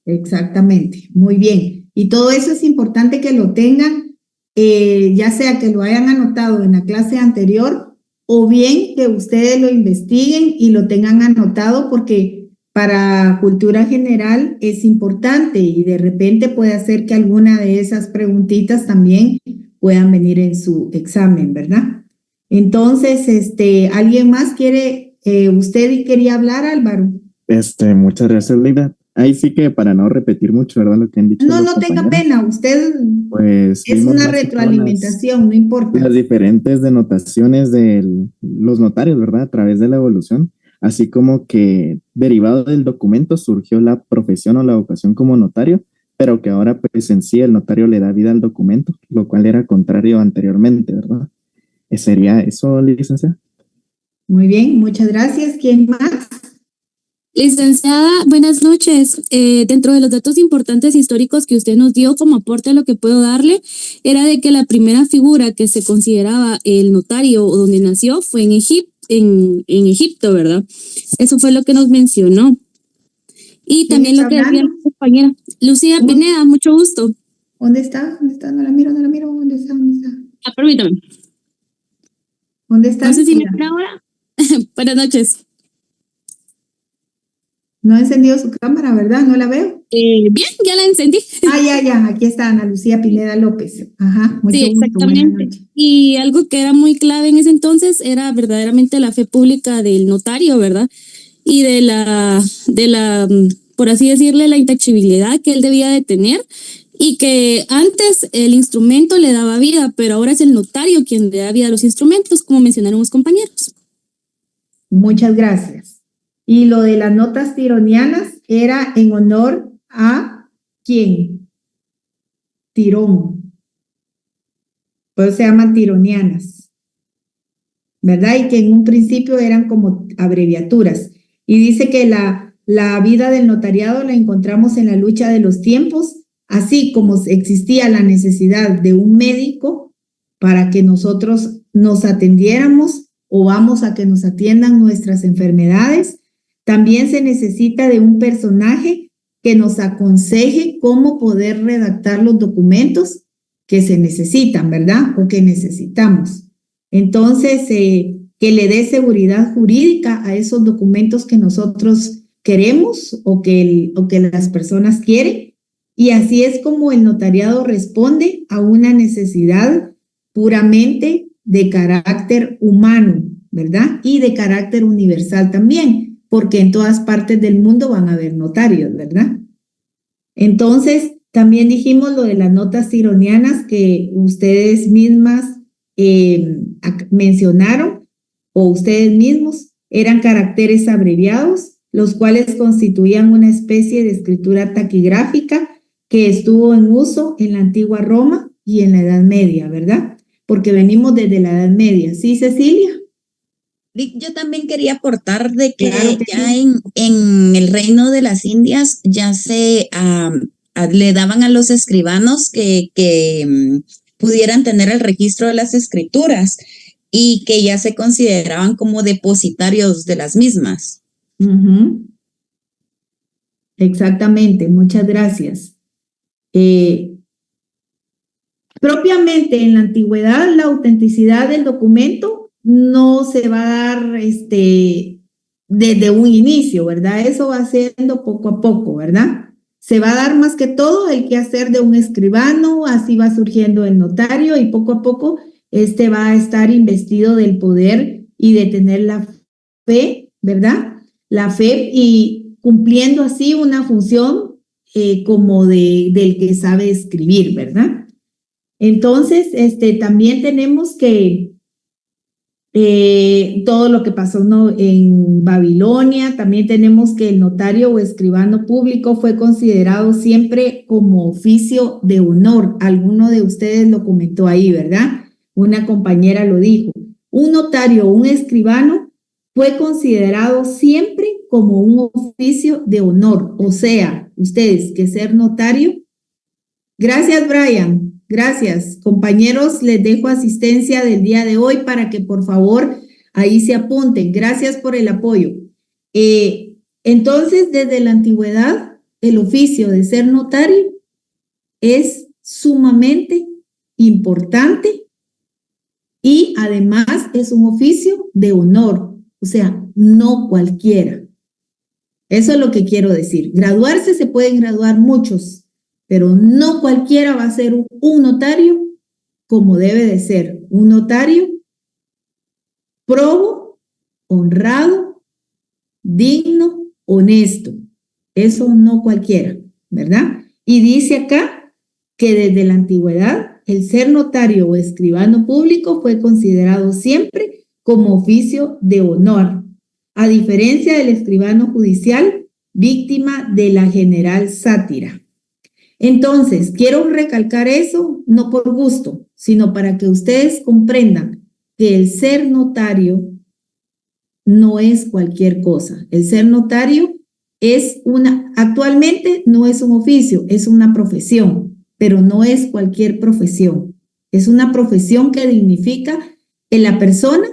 Exactamente, muy bien. Y todo eso es importante que lo tengan, ya sea que lo hayan anotado en la clase anterior o bien que ustedes lo investiguen y lo tengan anotado porque para cultura general es importante y de repente puede hacer que alguna de esas preguntitas también puedan venir en su examen, ¿verdad? Entonces, ¿alguien más quiere, usted quería hablar, Álvaro? Muchas gracias, Leida. Ahí sí que para no repetir mucho, ¿verdad? Lo que han dicho No, los no tenga compañeros, pena, usted pues es vimos una más que todo retroalimentación, no importa. las diferentes denotaciones de los notarios, ¿verdad? A través de la evolución, así como que derivado del documento surgió la profesión o la vocación como notario, pero que ahora pues en sí el notario le da vida al documento, lo cual era contrario anteriormente, ¿verdad? ¿Sería eso, licenciada? Muy bien, muchas gracias. ¿Quién más? Licenciada, buenas noches. Dentro de los datos importantes históricos que usted nos dio como aporte a lo que puedo darle, era de que la primera figura que se consideraba el notario o donde nació fue en Egipto, ¿verdad? Eso fue lo que nos mencionó. Y ¿Quién también está lo que decía la hablando? compañera Lucía ¿Cómo? Pineda, mucho gusto. ¿Dónde está? ¿Dónde está? No la miro, no la miro. ¿Dónde está? ¿Dónde está? Permítame. ¿Dónde está, No sé si me Lucía? ven ahora. Buenas noches. No ha encendido su cámara, ¿verdad? No la veo. Bien, ya la encendí. Ah, ya, aquí está Ana Lucía Pineda López. Ajá, Sí, mucho gusto, buenas exactamente. noches. Y algo que era muy clave en ese entonces era verdaderamente la fe pública del notario, ¿verdad? Y por así decirle, la intachabilidad que él debía de tener y que antes el instrumento le daba vida, pero ahora es el notario quien le da vida a los instrumentos, como mencionaron los compañeros. Muchas gracias. Y lo de las notas tironianas era en honor a ¿quién? Tirón. Pues se llaman tironianas, ¿verdad? Y que en un principio eran como abreviaturas. Y dice que la vida del notariado la encontramos en la lucha de los tiempos, así como existía la necesidad de un médico para que nosotros nos atendiéramos o vamos a que nos atiendan nuestras enfermedades, también se necesita de un personaje que nos aconseje cómo poder redactar los documentos que se necesitan, ¿verdad? O que necesitamos. Entonces, que le dé seguridad jurídica a esos documentos que nosotros queremos o que las personas quieren. Y así es como el notariado responde a una necesidad puramente de carácter humano, ¿verdad? Y de carácter universal también, porque en todas partes del mundo van a haber notarios, ¿verdad? Entonces, también dijimos lo de las notas tironianas que ustedes mismas mencionaron o ustedes mismos, eran caracteres abreviados, los cuales constituían una especie de escritura taquigráfica que estuvo en uso en la antigua Roma y en la Edad Media, ¿verdad? Porque venimos desde la Edad Media. ¿Sí, Cecilia? Yo también quería aportar de que Claro que ya sí. en el reino de las Indias ya le daban a los escribanos que pudieran tener el registro de las escrituras y que ya se consideraban como depositarios de las mismas. Exactamente, muchas gracias. Propiamente en la antigüedad, la autenticidad del documento no se va a dar desde un inicio, ¿verdad? Eso va siendo poco a poco, ¿verdad? Se va a dar más que todo el quehacer de un escribano, así va surgiendo el notario y poco a poco este va a estar investido del poder y de tener la fe, ¿verdad? La fe y cumpliendo así una función como del que sabe escribir, ¿verdad? Entonces, también tenemos que todo lo que pasó, ¿no?, en Babilonia, también tenemos que el notario o escribano público fue considerado siempre como oficio de honor. Alguno de ustedes lo comentó ahí, ¿verdad? Una compañera lo dijo. Un notario o un escribano fue considerado siempre como un oficio de honor. O sea, ustedes que ser notario. Gracias, Brian. Gracias. Compañeros, les dejo asistencia del día de hoy para que por favor ahí se apunten. Gracias por el apoyo. Entonces, desde la antigüedad, el oficio de ser notario es sumamente importante y además es un oficio de honor, o sea, no cualquiera. Eso es lo que quiero decir. Graduarse se pueden graduar muchos, pero no cualquiera va a ser un notario como debe de ser. Un notario probo, honrado, digno, honesto. Eso no cualquiera, ¿verdad? Y dice acá que desde la antigüedad el ser notario o escribano público fue considerado siempre como oficio de honor, a diferencia del escribano judicial, víctima de la general sátira. Entonces, quiero recalcar eso no por gusto, sino para que ustedes comprendan que el ser notario no es cualquier cosa. El ser notario actualmente no es un oficio, es una profesión, pero no es cualquier profesión. Es una profesión que dignifica que la persona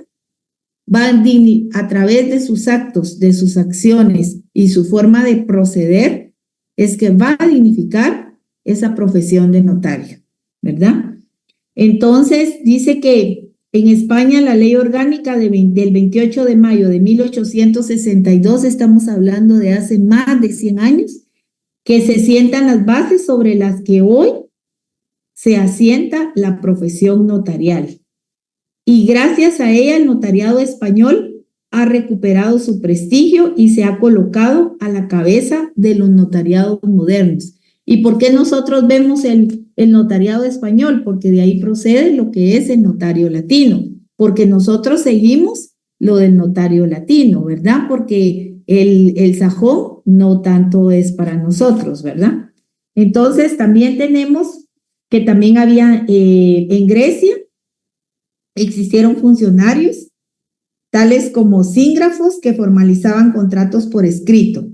va a través de sus actos, de sus acciones y su forma de proceder, es que va a dignificar esa profesión de notario, ¿verdad? Entonces, dice que en España la ley orgánica del 28 de mayo de 1862, estamos hablando de hace más de 100 años, que se sientan las bases sobre las que hoy se asienta la profesión notarial. Y gracias a ella el notariado español ha recuperado su prestigio y se ha colocado a la cabeza de los notariados modernos. ¿Y por qué nosotros vemos el notariado español? Porque de ahí procede lo que es el notario latino, porque nosotros seguimos lo del notario latino, ¿verdad? Porque el sajón no tanto es para nosotros, ¿verdad? Entonces también tenemos que también había en Grecia, existieron funcionarios tales como sígrafos que formalizaban contratos por escrito,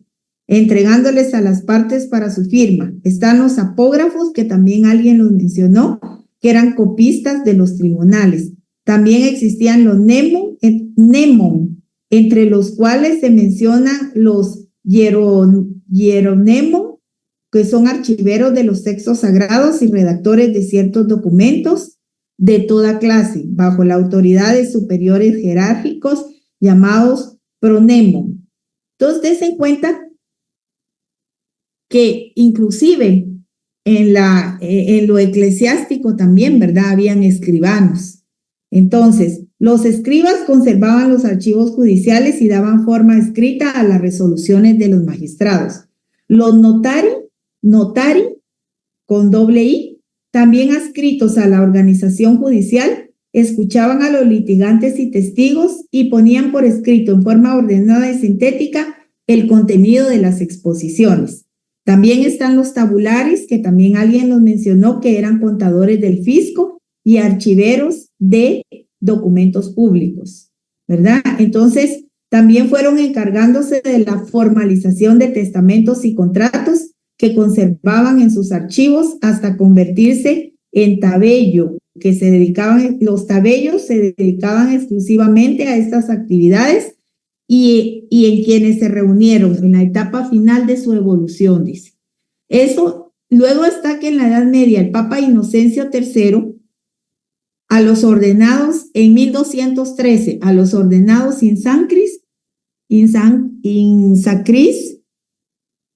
entregándoles a las partes para su firma. Están los apógrafos, que también alguien los mencionó, que eran copistas de los tribunales. También existían los mnemon, entre los cuales se mencionan los hieronemon, que son archiveros de los textos sagrados y redactores de ciertos documentos de toda clase, bajo la autoridad de superiores jerárquicos llamados pronemon. Entonces, des en cuenta que inclusive en lo eclesiástico también, ¿verdad? Habían escribanos. Entonces, los escribas conservaban los archivos judiciales y daban forma escrita a las resoluciones de los magistrados. Los notari, con doble I, también adscritos a la organización judicial, escuchaban a los litigantes y testigos y ponían por escrito en forma ordenada y sintética el contenido de las exposiciones. También están los tabulares, que también alguien los mencionó, que eran contadores del fisco y archiveros de documentos públicos, ¿verdad? Entonces, también fueron encargándose de la formalización de testamentos y contratos que conservaban en sus archivos hasta convertirse en tabello, los tabellos se dedicaban exclusivamente a estas actividades y en quienes se reunieron en la etapa final de su evolución, dice. Eso, luego está que en la Edad Media el Papa Inocencio III, a los ordenados en 1213, a los ordenados in sacris,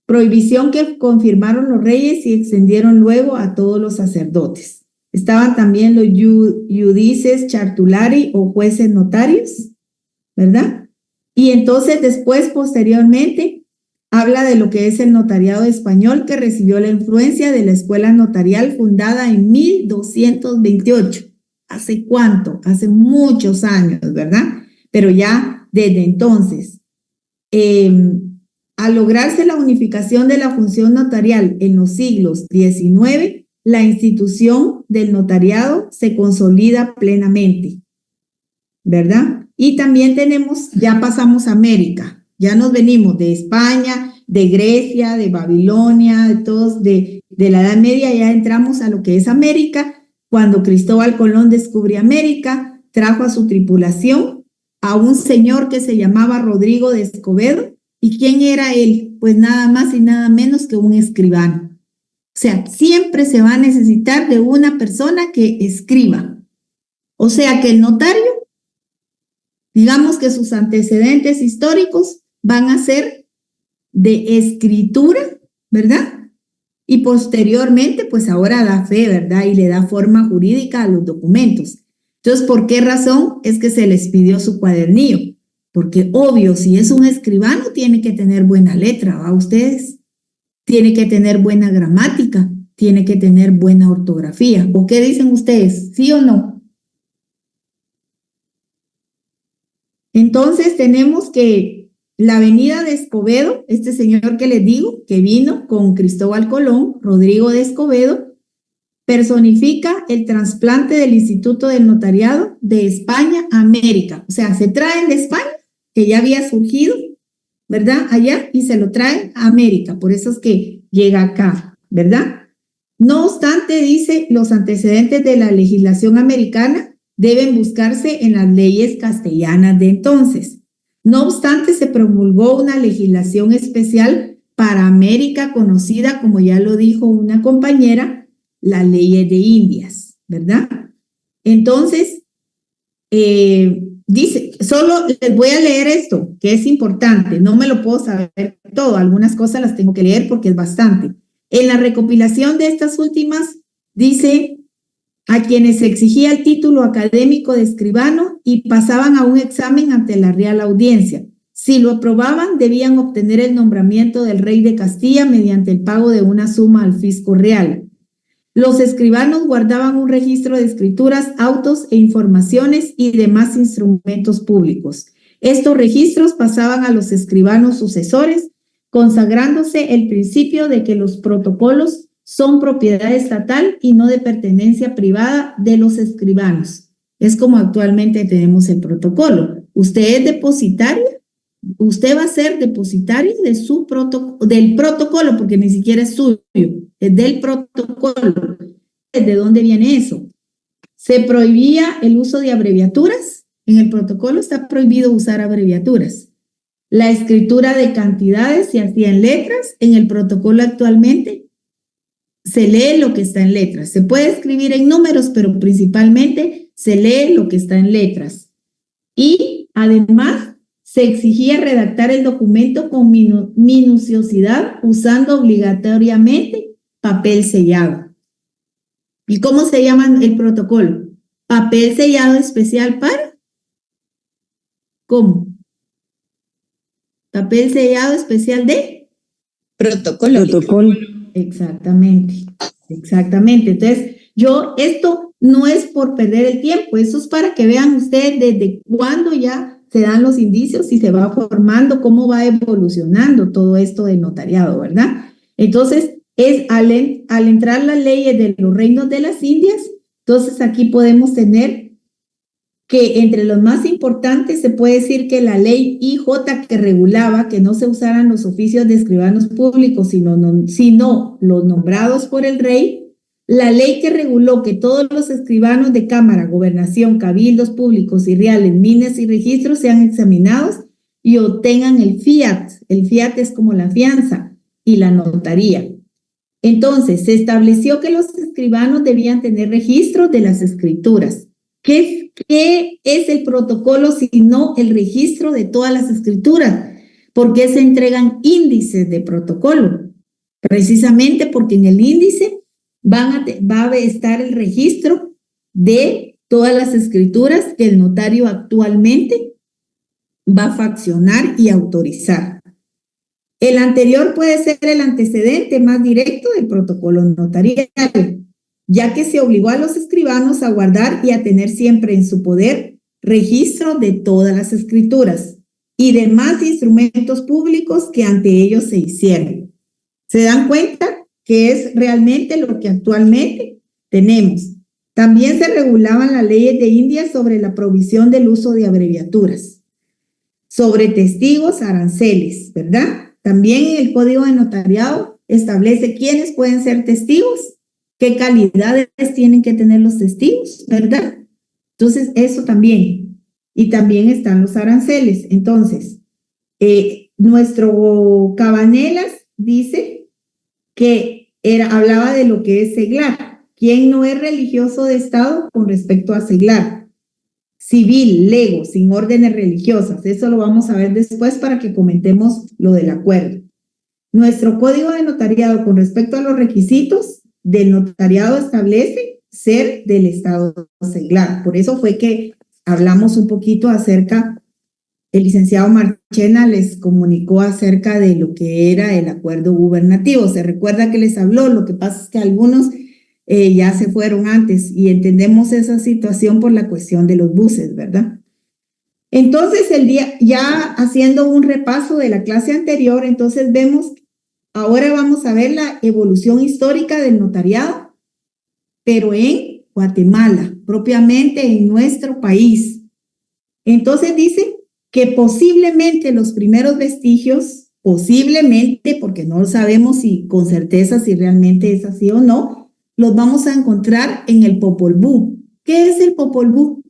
prohibición que confirmaron los reyes y extendieron luego a todos los sacerdotes. Estaban también los judices chartulari o jueces notarios, ¿verdad? Y entonces después, posteriormente, habla de lo que es el notariado español, que recibió la influencia de la escuela notarial fundada en 1228. ¿Hace cuánto? Hace muchos años, ¿verdad? Pero ya desde entonces, al lograrse la unificación de la función notarial en los siglos XIX, la institución del notariado se consolida plenamente, ¿verdad? Y también tenemos, ya pasamos a América, ya nos venimos de España, de Grecia, de Babilonia, de la Edad Media, ya entramos a lo que es América. Cuando Cristóbal Colón descubrió América, trajo a su tripulación a un señor que se llamaba Rodrigo de Escobedo, ¿Y quién era él? Pues nada más y nada menos que un escribano. O sea, siempre se va a necesitar de una persona que escriba. O sea que el notario, digamos que sus antecedentes históricos van a ser de escritura, ¿verdad? Y posteriormente, pues ahora da fe, ¿verdad? Y le da forma jurídica a los documentos. Entonces, ¿por qué razón es que se les pidió su cuadernillo? Porque obvio, si es un escribano, tiene que tener buena letra, ¿va ustedes? Tiene que tener buena gramática, tiene que tener buena ortografía. ¿O qué dicen ustedes? ¿Sí o no? Entonces tenemos que la avenida de Escobedo, este señor que les digo, que vino con Cristóbal Colón, Rodrigo de Escobedo, personifica el trasplante del Instituto del Notariado de España a América. O sea, se traen de España, que ya había surgido, ¿verdad? Allá, y se lo traen a América. Por eso es que llega acá, ¿verdad? No obstante, dice, los antecedentes de la legislación americana deben buscarse en las leyes castellanas de entonces. No obstante, se promulgó una legislación especial para América conocida, como ya lo dijo una compañera, la ley de Indias, ¿verdad? Entonces, dice, solo les voy a leer esto, que es importante, no me lo puedo saber todo, algunas cosas las tengo que leer porque es bastante. En la recopilación de estas últimas, dice a quienes se exigía el título académico de escribano y pasaban a un examen ante la Real Audiencia. Si lo aprobaban, debían obtener el nombramiento del rey de Castilla mediante el pago de una suma al fisco real. Los escribanos guardaban un registro de escrituras, autos e informaciones y demás instrumentos públicos. Estos registros pasaban a los escribanos sucesores, consagrándose el principio de que los protocolos son propiedad estatal y no de pertenencia privada de los escribanos. Es como actualmente tenemos el protocolo. Usted es depositario, usted va a ser depositario de del protocolo, porque ni siquiera es suyo, es del protocolo. ¿De dónde viene eso? Se prohibía el uso de abreviaturas. En el protocolo está prohibido usar abreviaturas. La escritura de cantidades se hacía en letras. En el protocolo actualmente se lee lo que está en letras. Se puede escribir en números, pero principalmente se lee lo que está en letras. Y además se exigía redactar el documento con minuciosidad usando obligatoriamente papel sellado. ¿Y cómo se llama el protocolo? Papel sellado especial para... ¿Cómo? Papel sellado especial de... Protocolo. Exactamente, exactamente. Entonces, esto no es por perder el tiempo, eso es para que vean ustedes desde cuándo ya se dan los indicios y se va formando, cómo va evolucionando todo esto del notariado, ¿verdad? Entonces, al entrar las leyes de los reinos de las Indias, entonces aquí podemos tener que entre los más importantes se puede decir que la ley IJ que regulaba que no se usaran los oficios de escribanos públicos, sino los nombrados por el rey, la ley que reguló que todos los escribanos de cámara, gobernación, cabildos públicos y reales, minas y registros sean examinados y obtengan el fiat. El fiat es como la fianza y la notaría. Entonces, se estableció que los escribanos debían tener registros de las escrituras. ¿Qué es el protocolo sino el registro de todas las escrituras? ¿Por qué se entregan índices de protocolo? Precisamente porque en el índice va a estar el registro de todas las escrituras que el notario actualmente va a faccionar y autorizar. El anterior puede ser el antecedente más directo del protocolo notarial, ya que se obligó a los escribanos a guardar y a tener siempre en su poder registro de todas las escrituras y demás instrumentos públicos que ante ellos se hicieron. ¿Se dan cuenta que es realmente lo que actualmente tenemos? También se regulaban las leyes de India sobre la provisión del uso de abreviaturas, sobre testigos, aranceles, ¿verdad? También en el Código de Notariado establece quiénes pueden ser testigos, qué calidades tienen que tener los testigos, ¿verdad? Entonces, eso también. Y también están los aranceles. Entonces, nuestro Cabanelas dice que hablaba de lo que es seglar. ¿Quién no es religioso de Estado con respecto a seglar? Civil, lego, sin órdenes religiosas. Eso lo vamos a ver después para que comentemos lo del acuerdo. Nuestro código de notariado con respecto a los requisitos del notariado establece ser del Estado seglar. Por eso fue que hablamos un poquito acerca, el licenciado Marchena les comunicó acerca de lo que era el acuerdo gubernativo. Se recuerda que les habló, lo que pasa es que algunos ya se fueron antes y entendemos esa situación por la cuestión de los buses, ¿verdad? Entonces, ya haciendo un repaso de la clase anterior, entonces ahora vamos a ver la evolución histórica del notariado, pero en Guatemala, propiamente en nuestro país. Entonces dice que posiblemente los primeros vestigios, posiblemente, porque no sabemos con certeza si realmente es así o no, los vamos a encontrar en el Popol Vuh. ¿Qué es el Popol Vuh?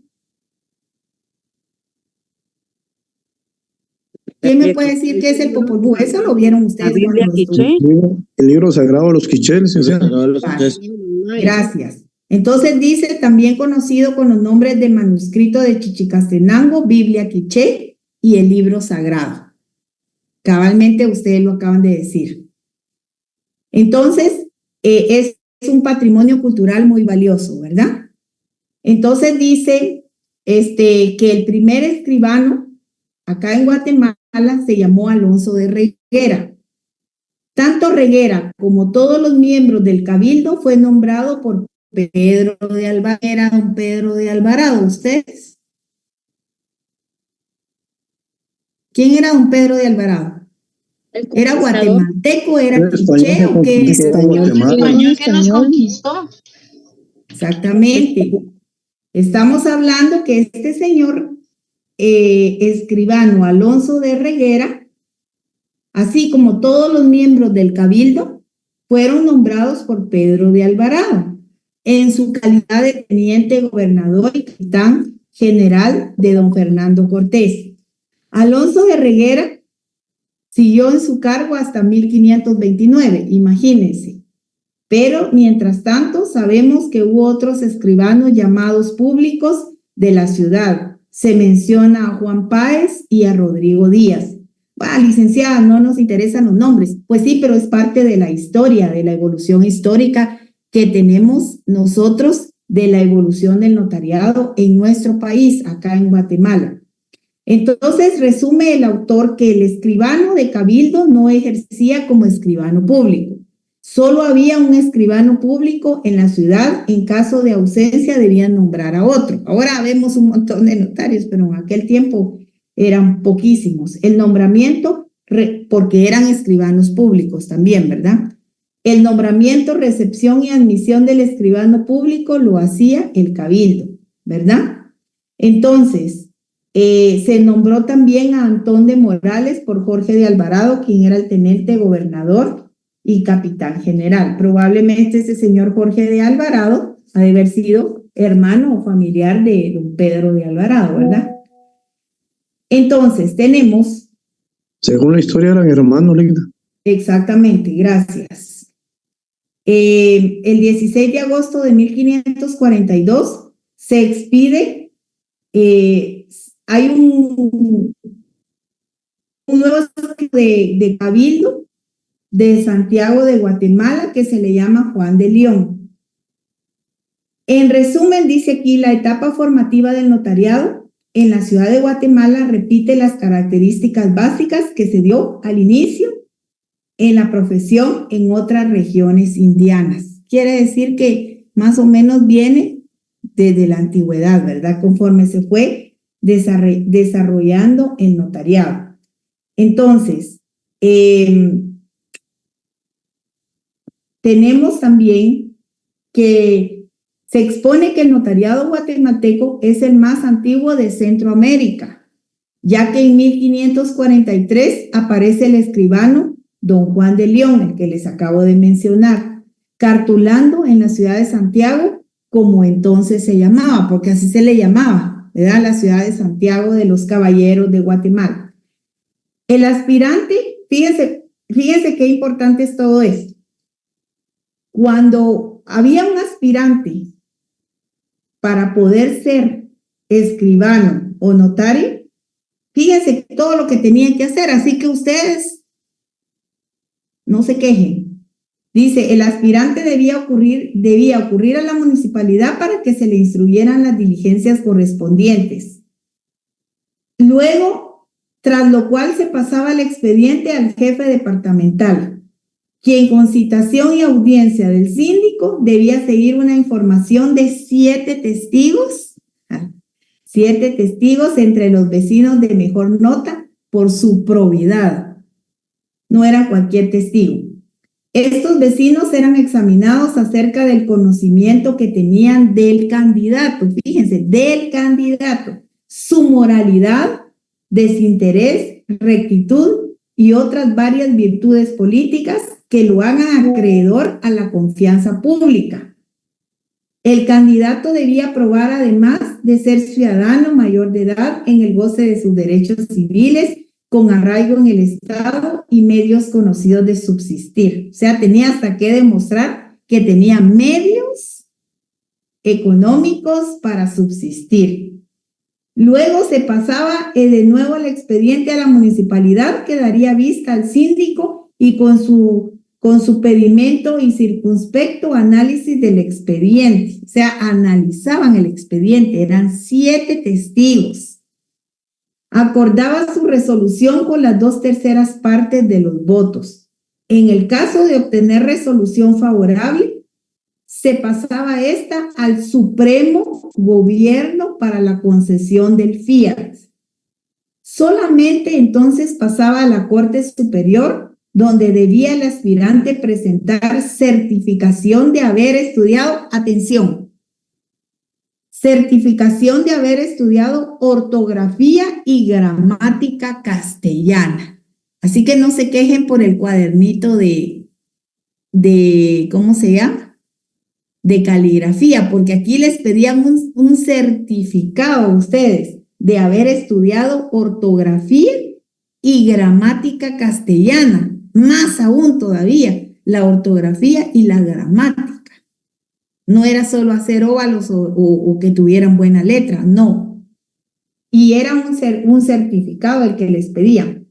¿Quién me puede decir qué es el Popol Vuh? Eso lo vieron ustedes. La Biblia quiché. El libro sagrado de los quichés. Gracias. Entonces dice, también conocido con los nombres de manuscrito de Chichicastenango, Biblia quiché y el libro sagrado. Cabalmente ustedes lo acaban de decir. Entonces, es un patrimonio cultural muy valioso, ¿verdad? Entonces dice que el primer escribano acá en Guatemala se llamó Alonso de Reguera. Tanto Reguera como todos los miembros del cabildo fue nombrado por Pedro de Alvarado. Don Pedro de Alvarado, ¿ustedes? ¿Quién era don Pedro de Alvarado? ¿Era guatemalteco, era quiché o qué? Español que nos conquistó. Exactamente. Estamos hablando que este señor escribano Alonso de Reguera, así como todos los miembros del cabildo, fueron nombrados por Pedro de Alvarado en su calidad de teniente gobernador y capitán general de don Fernando Cortés. Alonso de Reguera siguió en su cargo hasta 1529, imagínense. Pero mientras tanto sabemos que hubo otros escribanos llamados públicos de la ciudad. Se menciona a Juan Páez y a Rodrigo Díaz. Licenciada, no nos interesan los nombres. Pues sí, pero es parte de la historia, de la evolución histórica que tenemos nosotros de la evolución del notariado en nuestro país, acá en Guatemala. Entonces, resume el autor que el escribano de cabildo no ejercía como escribano público. Solo había un escribano público en la ciudad. En caso de ausencia, debían nombrar a otro. Ahora vemos un montón de notarios, pero en aquel tiempo eran poquísimos. El nombramiento, porque eran escribanos públicos también, ¿verdad? El nombramiento, recepción y admisión del escribano público lo hacía el cabildo, ¿verdad? Entonces, se nombró también a Antón de Morales por Jorge de Alvarado, quien era el teniente gobernador y capitán general. Probablemente ese señor Jorge de Alvarado ha de haber sido hermano o familiar de don Pedro de Alvarado, ¿verdad? Entonces, tenemos... Según la historia eran hermanos, Linda. Exactamente, gracias. El 16 de agosto de 1542 se expide... hay un nuevo de cabildo de Santiago de Guatemala que se le llama Juan de León. En resumen, dice aquí, la etapa formativa del notariado en la ciudad de Guatemala repite las características básicas que se dio al inicio en la profesión en otras regiones indianas. Quiere decir que más o menos viene desde la antigüedad, ¿verdad? Conforme se fue desarrollando el notariado. Entonces, tenemos también que se expone que el notariado guatemalteco es el más antiguo de Centroamérica, ya que en 1543 aparece el escribano don Juan de León, el que les acabo de mencionar, cartulando en la ciudad de Santiago, como entonces se llamaba, porque así se le llamaba, ¿verdad? La ciudad de Santiago de los Caballeros de Guatemala. El aspirante, fíjense qué importante es todo esto. Cuando había un aspirante para poder ser escribano o notario, fíjense todo lo que tenían que hacer, así que ustedes no se quejen. Dice, el aspirante debía ocurrir a la municipalidad para que se le instruyeran las diligencias correspondientes. Luego, tras lo cual se pasaba el expediente al jefe departamental, quien con citación y audiencia del síndico debía seguir una información de 7 testigos, 7 testigos entre los vecinos de mejor nota por su probidad. No era cualquier testigo. Estos vecinos eran examinados acerca del conocimiento que tenían del candidato, fíjense, del candidato, su moralidad, desinterés, rectitud y otras varias virtudes políticas que lo hagan acreedor a la confianza pública. El candidato debía probar, además de ser ciudadano mayor de edad, en el goce de sus derechos civiles, con arraigo en el Estado y medios conocidos de subsistir. O sea, tenía hasta que demostrar que tenía medios económicos para subsistir. Luego se pasaba de nuevo el expediente a la municipalidad, que daría vista al síndico y con su pedimento y circunspecto análisis del expediente. O sea, analizaban el expediente, eran 7 testigos. Acordaba su resolución con las 2/3 partes de los votos. En el caso de obtener resolución favorable, se pasaba esta al Supremo Gobierno para la concesión del fiat. Solamente entonces pasaba a la Corte Superior, donde debía el aspirante presentar certificación de haber estudiado, atención, certificación de haber estudiado ortografía y gramática castellana. Así que no se quejen por el cuadernito de ¿cómo se llama? De caligrafía, porque aquí les pedían un certificado a ustedes de haber estudiado ortografía y gramática castellana, más aún todavía, la ortografía y la gramática. No era solo hacer óvalos o que tuvieran buena letra, no. Y era un certificado el que les pedían.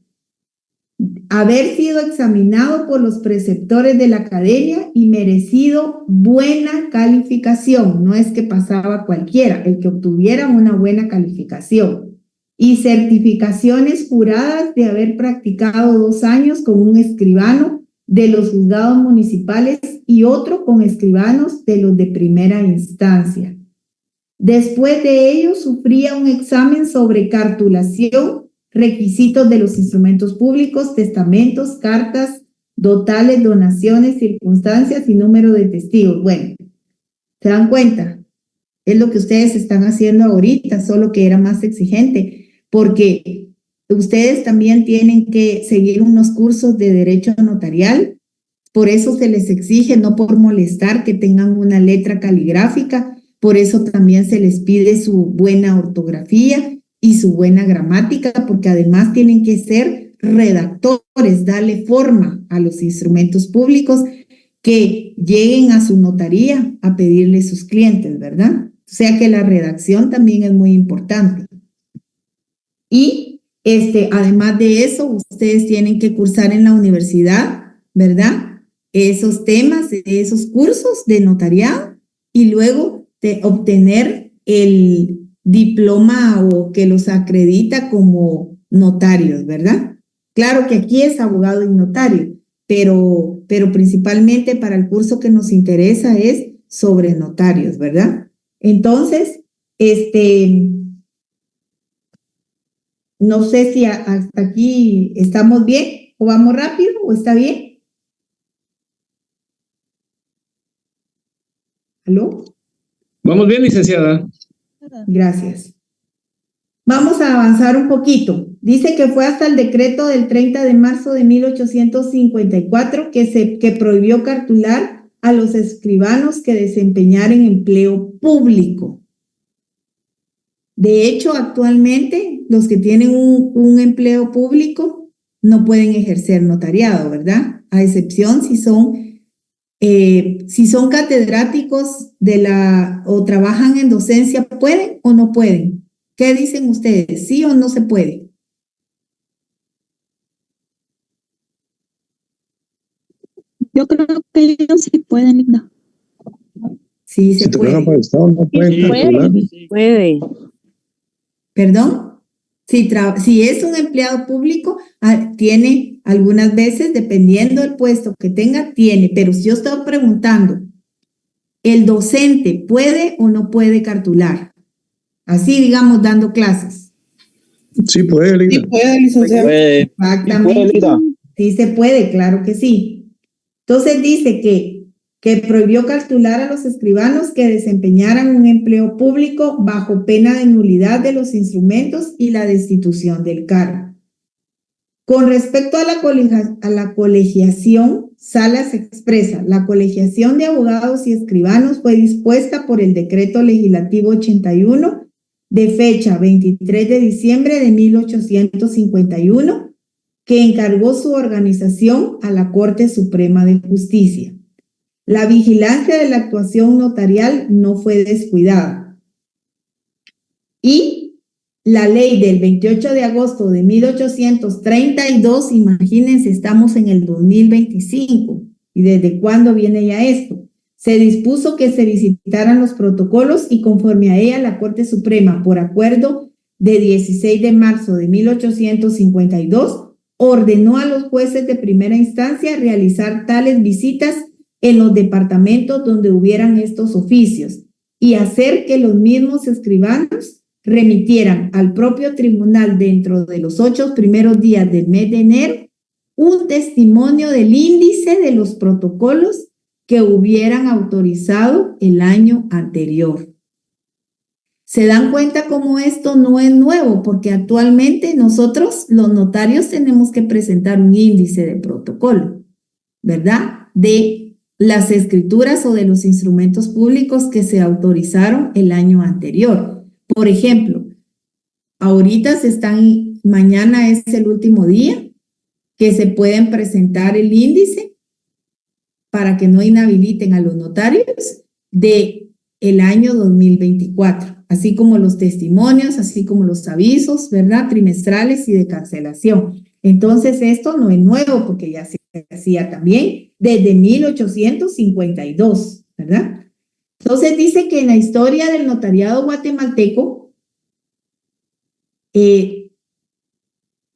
Haber sido examinado por los preceptores de la academia y merecido buena calificación. No es que pasaba cualquiera, el que obtuviera una buena calificación. Y certificaciones juradas de haber practicado 2 años con un escribano de los juzgados municipales y otro con escribanos de los de primera instancia. Después de ello, sufría un examen sobre cartulación, requisitos de los instrumentos públicos, testamentos, cartas, dotales, donaciones, circunstancias y número de testigos. Bueno, ¿se dan cuenta? Es lo que ustedes están haciendo ahorita, solo que era más exigente, porque ustedes también tienen que seguir unos cursos de derecho notarial, por eso se les exige, no por molestar, que tengan una letra caligráfica, por eso también se les pide su buena ortografía y su buena gramática, porque además tienen que ser redactores, darle forma a los instrumentos públicos que lleguen a su notaría a pedirle a sus clientes, ¿verdad? O sea que la redacción también es muy importante. Y además de eso, ustedes tienen que cursar en la universidad, ¿verdad? Esos temas, esos cursos de notariado y luego obtener el diploma o que los acredita como notarios, ¿verdad? Claro que aquí es abogado y notario, pero principalmente para el curso que nos interesa es sobre notarios, ¿verdad? Entonces, no sé si hasta aquí estamos bien o vamos rápido o está bien. ¿Aló? Vamos bien, licenciada. Gracias. Vamos a avanzar un poquito. Dice que fue hasta el decreto del 30 de marzo de 1854 que prohibió cartular a los escribanos que desempeñaran empleo público. De hecho, actualmente, los que tienen un empleo público no pueden ejercer notariado, ¿verdad? A excepción si son catedráticos o trabajan en docencia, ¿pueden o no pueden? ¿Qué dicen ustedes? ¿Sí o no se puede? Yo creo que ellos sí pueden, Linda. Sí, se Si trabajan puede. para el Estado, no pueden calcular. Puede. ¿Perdón? Si es un empleado público, tiene algunas veces, dependiendo del puesto que tenga, tiene. Pero si yo estoy preguntando, ¿el docente puede o no puede cartular? Así, digamos, dando clases. Sí puede, Linda. Puede, licenciado. Exactamente. Sí se puede, claro que sí. Entonces dice que prohibió cartular a los escribanos que desempeñaran un empleo público bajo pena de nulidad de los instrumentos y la destitución del cargo. Con respecto a la colegiación, Salas expresa, la colegiación de abogados y escribanos fue dispuesta por el Decreto Legislativo 81 de fecha 23 de diciembre de 1851, que encargó su organización a la Corte Suprema de Justicia. La vigilancia de la actuación notarial no fue descuidada. Y la ley del 28 de agosto de 1832, imagínense, estamos en el 2025. ¿Y desde cuándo viene ya esto? Se dispuso que se visitaran los protocolos y conforme a ella la Corte Suprema, por acuerdo de 16 de marzo de 1852, ordenó a los jueces de primera instancia realizar tales visitas en los departamentos donde hubieran estos oficios y hacer que los mismos escribanos remitieran al propio tribunal dentro de los 8 primeros días del mes de enero un testimonio del índice de los protocolos que hubieran autorizado el año anterior. ¿Se dan cuenta cómo esto no es nuevo? Porque actualmente nosotros, los notarios, tenemos que presentar un índice de protocolo, ¿verdad? De las escrituras o de los instrumentos públicos que se autorizaron el año anterior. Por ejemplo, mañana es el último día que se pueden presentar el índice para que no inhabiliten a los notarios de el año 2024, así como los testimonios, así como los avisos, ¿verdad? Trimestrales y de cancelación. Entonces, esto no es nuevo porque ya se hacía también desde 1852, ¿verdad? Entonces dice que en la historia del notariado guatemalteco, en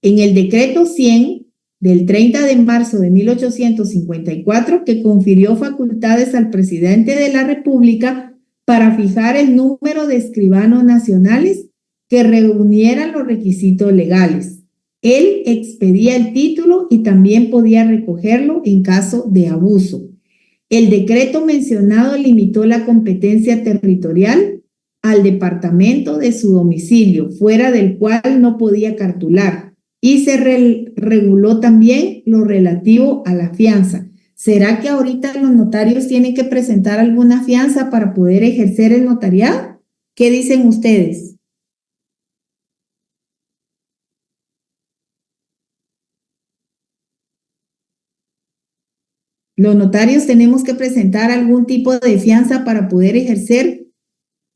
el decreto 100 del 30 de marzo de 1854, que confirió facultades al presidente de la República para fijar el número de escribanos nacionales que reunieran los requisitos legales. Él expedía el título y también podía recogerlo en caso de abuso. El decreto mencionado limitó la competencia territorial al departamento de su domicilio, fuera del cual no podía cartular, y se reguló también lo relativo a la fianza. ¿Será que ahorita los notarios tienen que presentar alguna fianza para poder ejercer el notariado? ¿Qué dicen ustedes? Los notarios tenemos que presentar algún tipo de fianza para poder ejercer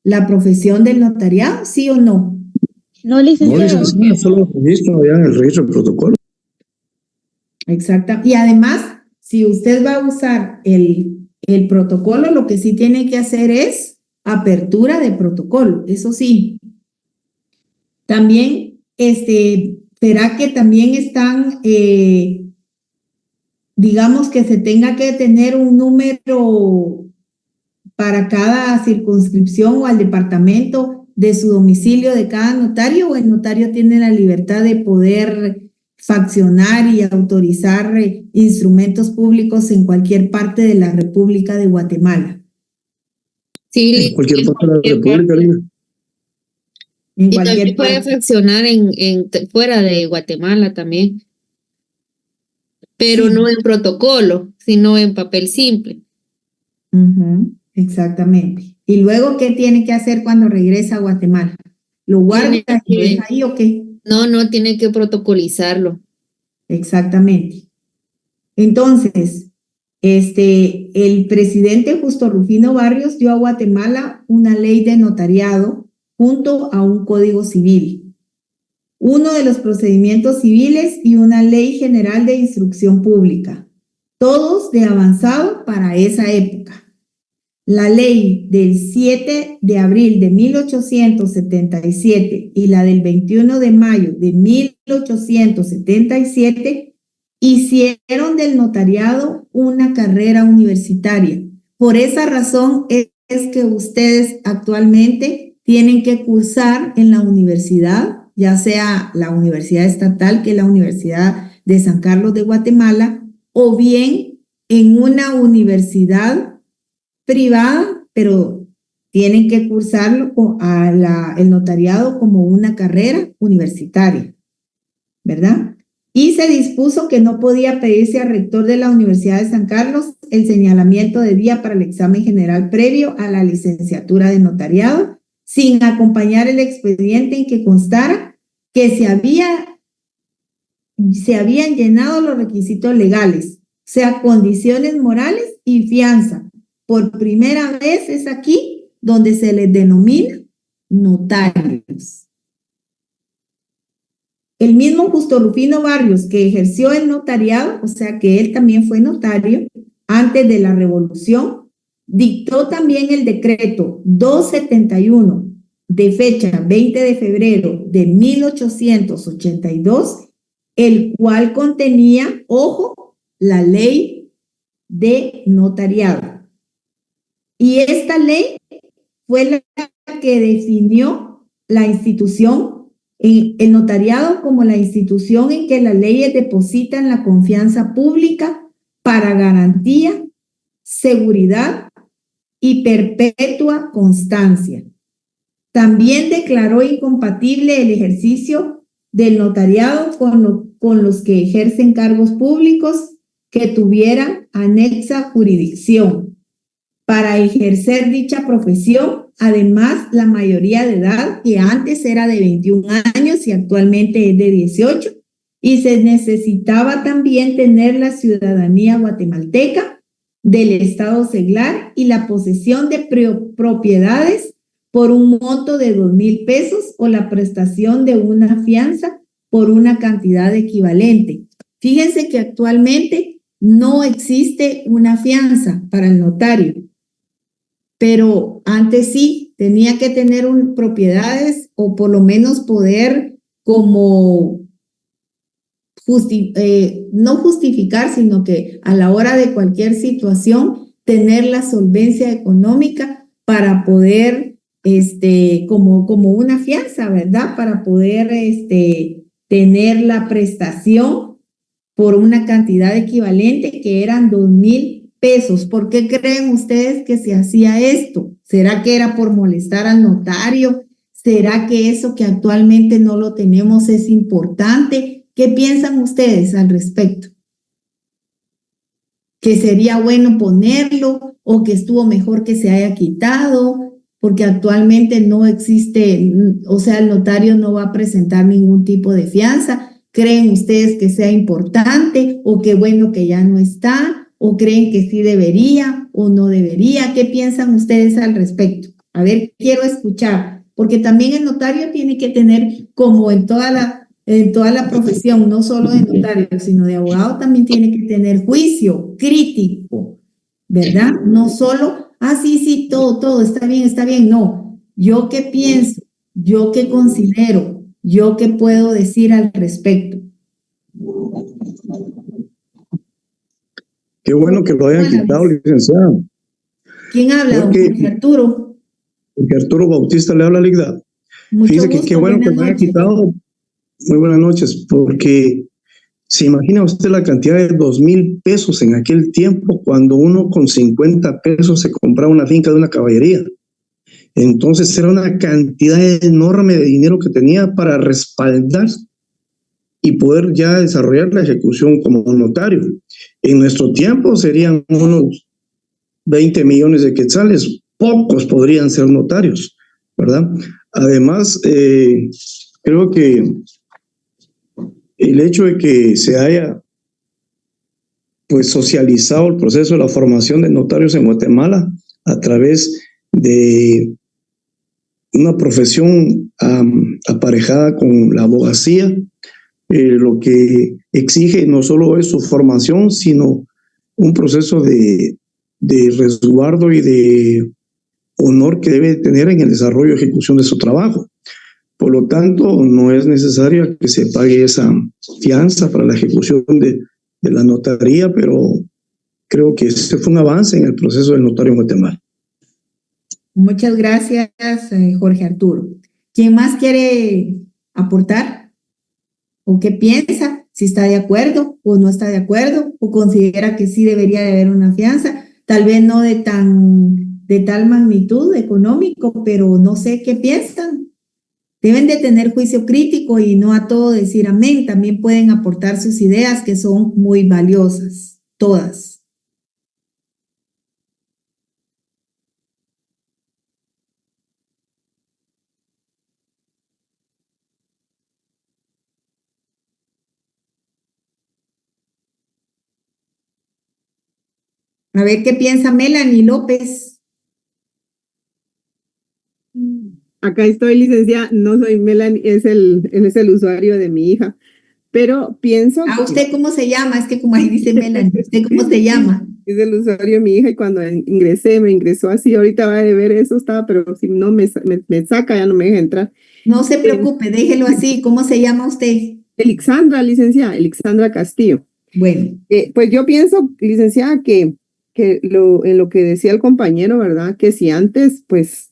la profesión del notariado, ¿sí o no? No, No, licenciado. licenciada, solo registro allá en el registro de protocolo. Exacto. Y además, si usted va a usar el protocolo, lo que sí tiene que hacer es apertura de protocolo, eso sí. También, será que también están, digamos que se tenga que tener un número para cada circunscripción o al departamento de su domicilio de cada notario, o el notario tiene la libertad de poder faccionar y autorizar instrumentos públicos en cualquier parte de la República de Guatemala. Sí, En cualquier parte de la República, Linda. En y cualquier también puede parte. fraccionar fuera de Guatemala también, pero Sí. no en protocolo, sino en papel simple. Exactamente. ¿Y luego qué tiene que hacer cuando regresa a Guatemala? ¿Lo guarda y lo deja ahí o qué? No, tiene que protocolizarlo. exactamente. Entonces, el presidente Justo Rufino Barrios dio a Guatemala una ley de notariado junto a un código civil, uno de los procedimientos civiles y una ley general de instrucción pública, todos de avanzado para esa época. La ley del 7 de abril de 1877 y la del 21 de mayo de 1877 hicieron del notariado una carrera universitaria. Por esa razón es que ustedes actualmente tienen que cursar en la universidad, ya sea la Universidad Estatal, que es la Universidad de San Carlos de Guatemala, o bien en una universidad privada, pero tienen que cursarlo el notariado como una carrera universitaria, ¿verdad? Y se dispuso que no podía pedirse al rector de la Universidad de San Carlos el señalamiento de día para el examen general previo a la licenciatura de notariado, sin acompañar el expediente en que constara que se habían llenado los requisitos legales, o sea, condiciones morales y fianza. Por primera vez es aquí donde se les denomina notarios. El mismo Justo Rufino Barrios, que ejerció el notariado, o sea que él también fue notario antes de la Revolución, dictó también el decreto 271 de fecha 20 de febrero de 1882, el cual contenía, ojo, la ley de notariado. Y esta ley fue la que definió la institución, el notariado, como la institución en que las leyes depositan la confianza pública para garantía, seguridad y perpetua constancia. También declaró incompatible el ejercicio del notariado con los que ejercen cargos públicos que tuvieran anexa jurisdicción. Para ejercer dicha profesión, además, la mayoría de edad, que antes era de 21 años y actualmente es de 18, y se necesitaba también tener la ciudadanía guatemalteca del estado seglar y la posesión de propiedades por un monto de 2,000 pesos o la prestación de una fianza por una cantidad equivalente. Fíjense que actualmente no existe una fianza para el notario, pero antes sí, tenía que tener propiedades o por lo menos poder como no justificar, sino que a la hora de cualquier situación, tener la solvencia económica para poder, como una fianza, ¿verdad? Para poder tener la prestación por una cantidad equivalente que eran 2,000 pesos. ¿Por qué creen ustedes que se hacía esto? ¿Será que era por molestar al notario? ¿Será que eso que actualmente no lo tenemos es importante? ¿Qué piensan ustedes al respecto? ¿Que sería bueno ponerlo o que estuvo mejor que se haya quitado? Porque actualmente no existe, o sea, el notario no va a presentar ningún tipo de fianza. ¿Creen ustedes que sea importante o qué bueno que ya no está? ¿O creen que sí debería o no debería? ¿Qué piensan ustedes al respecto? A ver, quiero escuchar, porque también el notario tiene que tener, como en toda la profesión, no solo de notario, sino de abogado, también tiene que tener juicio crítico, ¿verdad? No solo, sí, todo, está bien, no. ¿Yo qué pienso? ¿Yo qué considero? ¿Yo qué puedo decir al respecto? Qué bueno que lo hayan quitado, licenciada. ¿Quién habla, don Jorge Arturo? Porque Arturo Bautista le habla a Ligda. Fíjese que qué bueno que lo hayan quitado. Muy buenas noches, porque se imagina usted la cantidad de 2,000 pesos en aquel tiempo, cuando uno con 50 pesos se compraba una finca de una caballería. Entonces era una cantidad enorme de dinero que tenía para respaldar y poder ya desarrollar la ejecución como notario. En nuestro tiempo serían unos 20 millones de quetzales. Pocos podrían ser notarios, ¿verdad? Además, creo que el hecho de que se haya pues socializado el proceso de la formación de notarios en Guatemala a través de una profesión aparejada con la abogacía, lo que exige no solo es su formación, sino un proceso de resguardo y de honor que debe tener en el desarrollo y ejecución de su trabajo. Por lo tanto, no es necesario que se pague esa fianza para la ejecución de la notaría, pero creo que este fue un avance en el proceso del notario en Guatemala. Muchas gracias, Jorge Arturo. ¿Quién más quiere aportar? ¿O qué piensa? Si está de acuerdo o no está de acuerdo, o considera que sí debería de haber una fianza, tal vez no de tal magnitud económico, pero no sé qué piensan. Deben de tener juicio crítico y no a todo decir amén. También pueden aportar sus ideas que son muy valiosas, todas. A ver qué piensa Melanie López. Acá estoy, licenciada, no soy Melanie, es el usuario de mi hija, pero pienso ¿A usted cómo se llama? Es que como ahí dice Melanie, ¿usted cómo se llama? Es el usuario de mi hija y cuando me ingresó así, ahorita va a ver eso, estaba, pero si no me saca, ya no me deja entrar. No se preocupe, déjelo así. ¿Cómo se llama usted? Licenciada Alexandra Castillo. Bueno. Pues yo pienso, licenciada, que en lo que decía el compañero, ¿verdad? Que si antes, pues,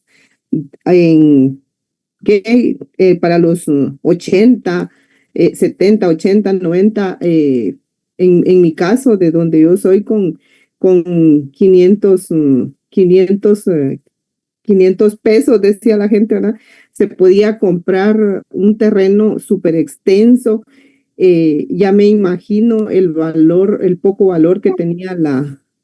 para los 80, 70, 80, 90, en mi caso, de donde yo soy, con 500 pesos, decía la gente, ¿verdad? Se podía comprar un terreno súper extenso. Ya me imagino el poco valor que tenía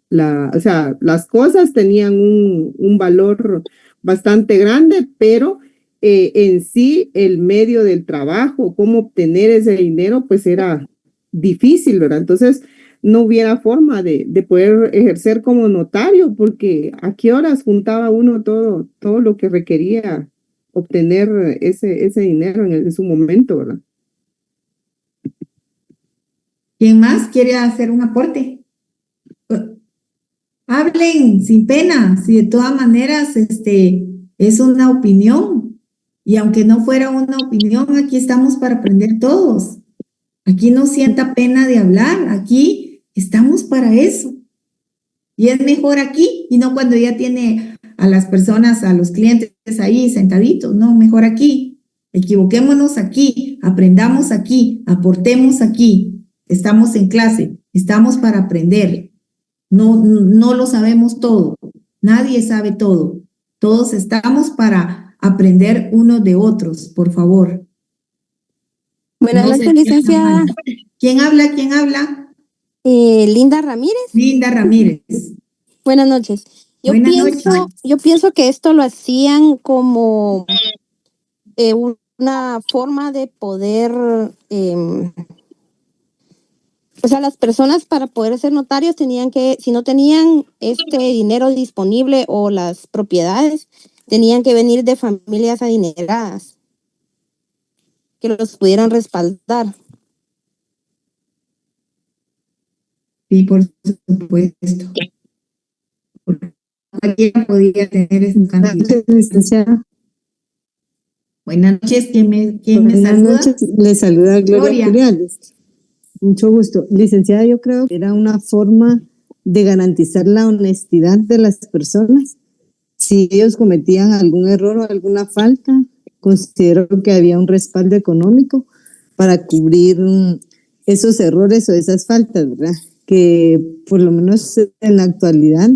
o sea, las cosas tenían un valor bastante grande, pero en sí el medio del trabajo, cómo obtener ese dinero, pues era difícil, ¿verdad? Entonces no hubiera forma de poder ejercer como notario, porque a qué horas juntaba uno todo lo que requería obtener ese dinero en su momento, ¿verdad? ¿Quién más quiere hacer un aporte? Hablen sin pena, si de todas maneras es una opinión. Y aunque no fuera una opinión, aquí estamos para aprender todos. Aquí no sienta pena de hablar, aquí estamos para eso. Y es mejor aquí y no cuando ya tiene a las personas, a los clientes ahí sentaditos, no, mejor aquí. Equivoquémonos aquí, aprendamos aquí, aportemos aquí. Estamos en clase, estamos para aprender. No lo sabemos todo, nadie sabe todo. Todos estamos para aprender unos de otros, por favor. Buenas noches, licenciada. ¿Quién habla? ¿Quién habla? Linda Ramírez. Linda Ramírez. Buenas noches. Yo pienso que esto lo hacían como una forma de poder, o sea, las personas para poder ser notarios tenían que, si no tenían este dinero disponible o las propiedades, tenían que venir de familias adineradas que los pudieran respaldar. Sí, por supuesto. Cualquiera podía tener esa cantidad. Buenas noches, ¿quién me saluda? Buenas noches, le saluda Gloria Curiales. Mucho gusto. Licenciada, yo creo que era una forma de garantizar la honestidad de las personas. Si ellos cometían algún error o alguna falta, considero que había un respaldo económico para cubrir esos errores o esas faltas, ¿verdad? Que por lo menos en la actualidad,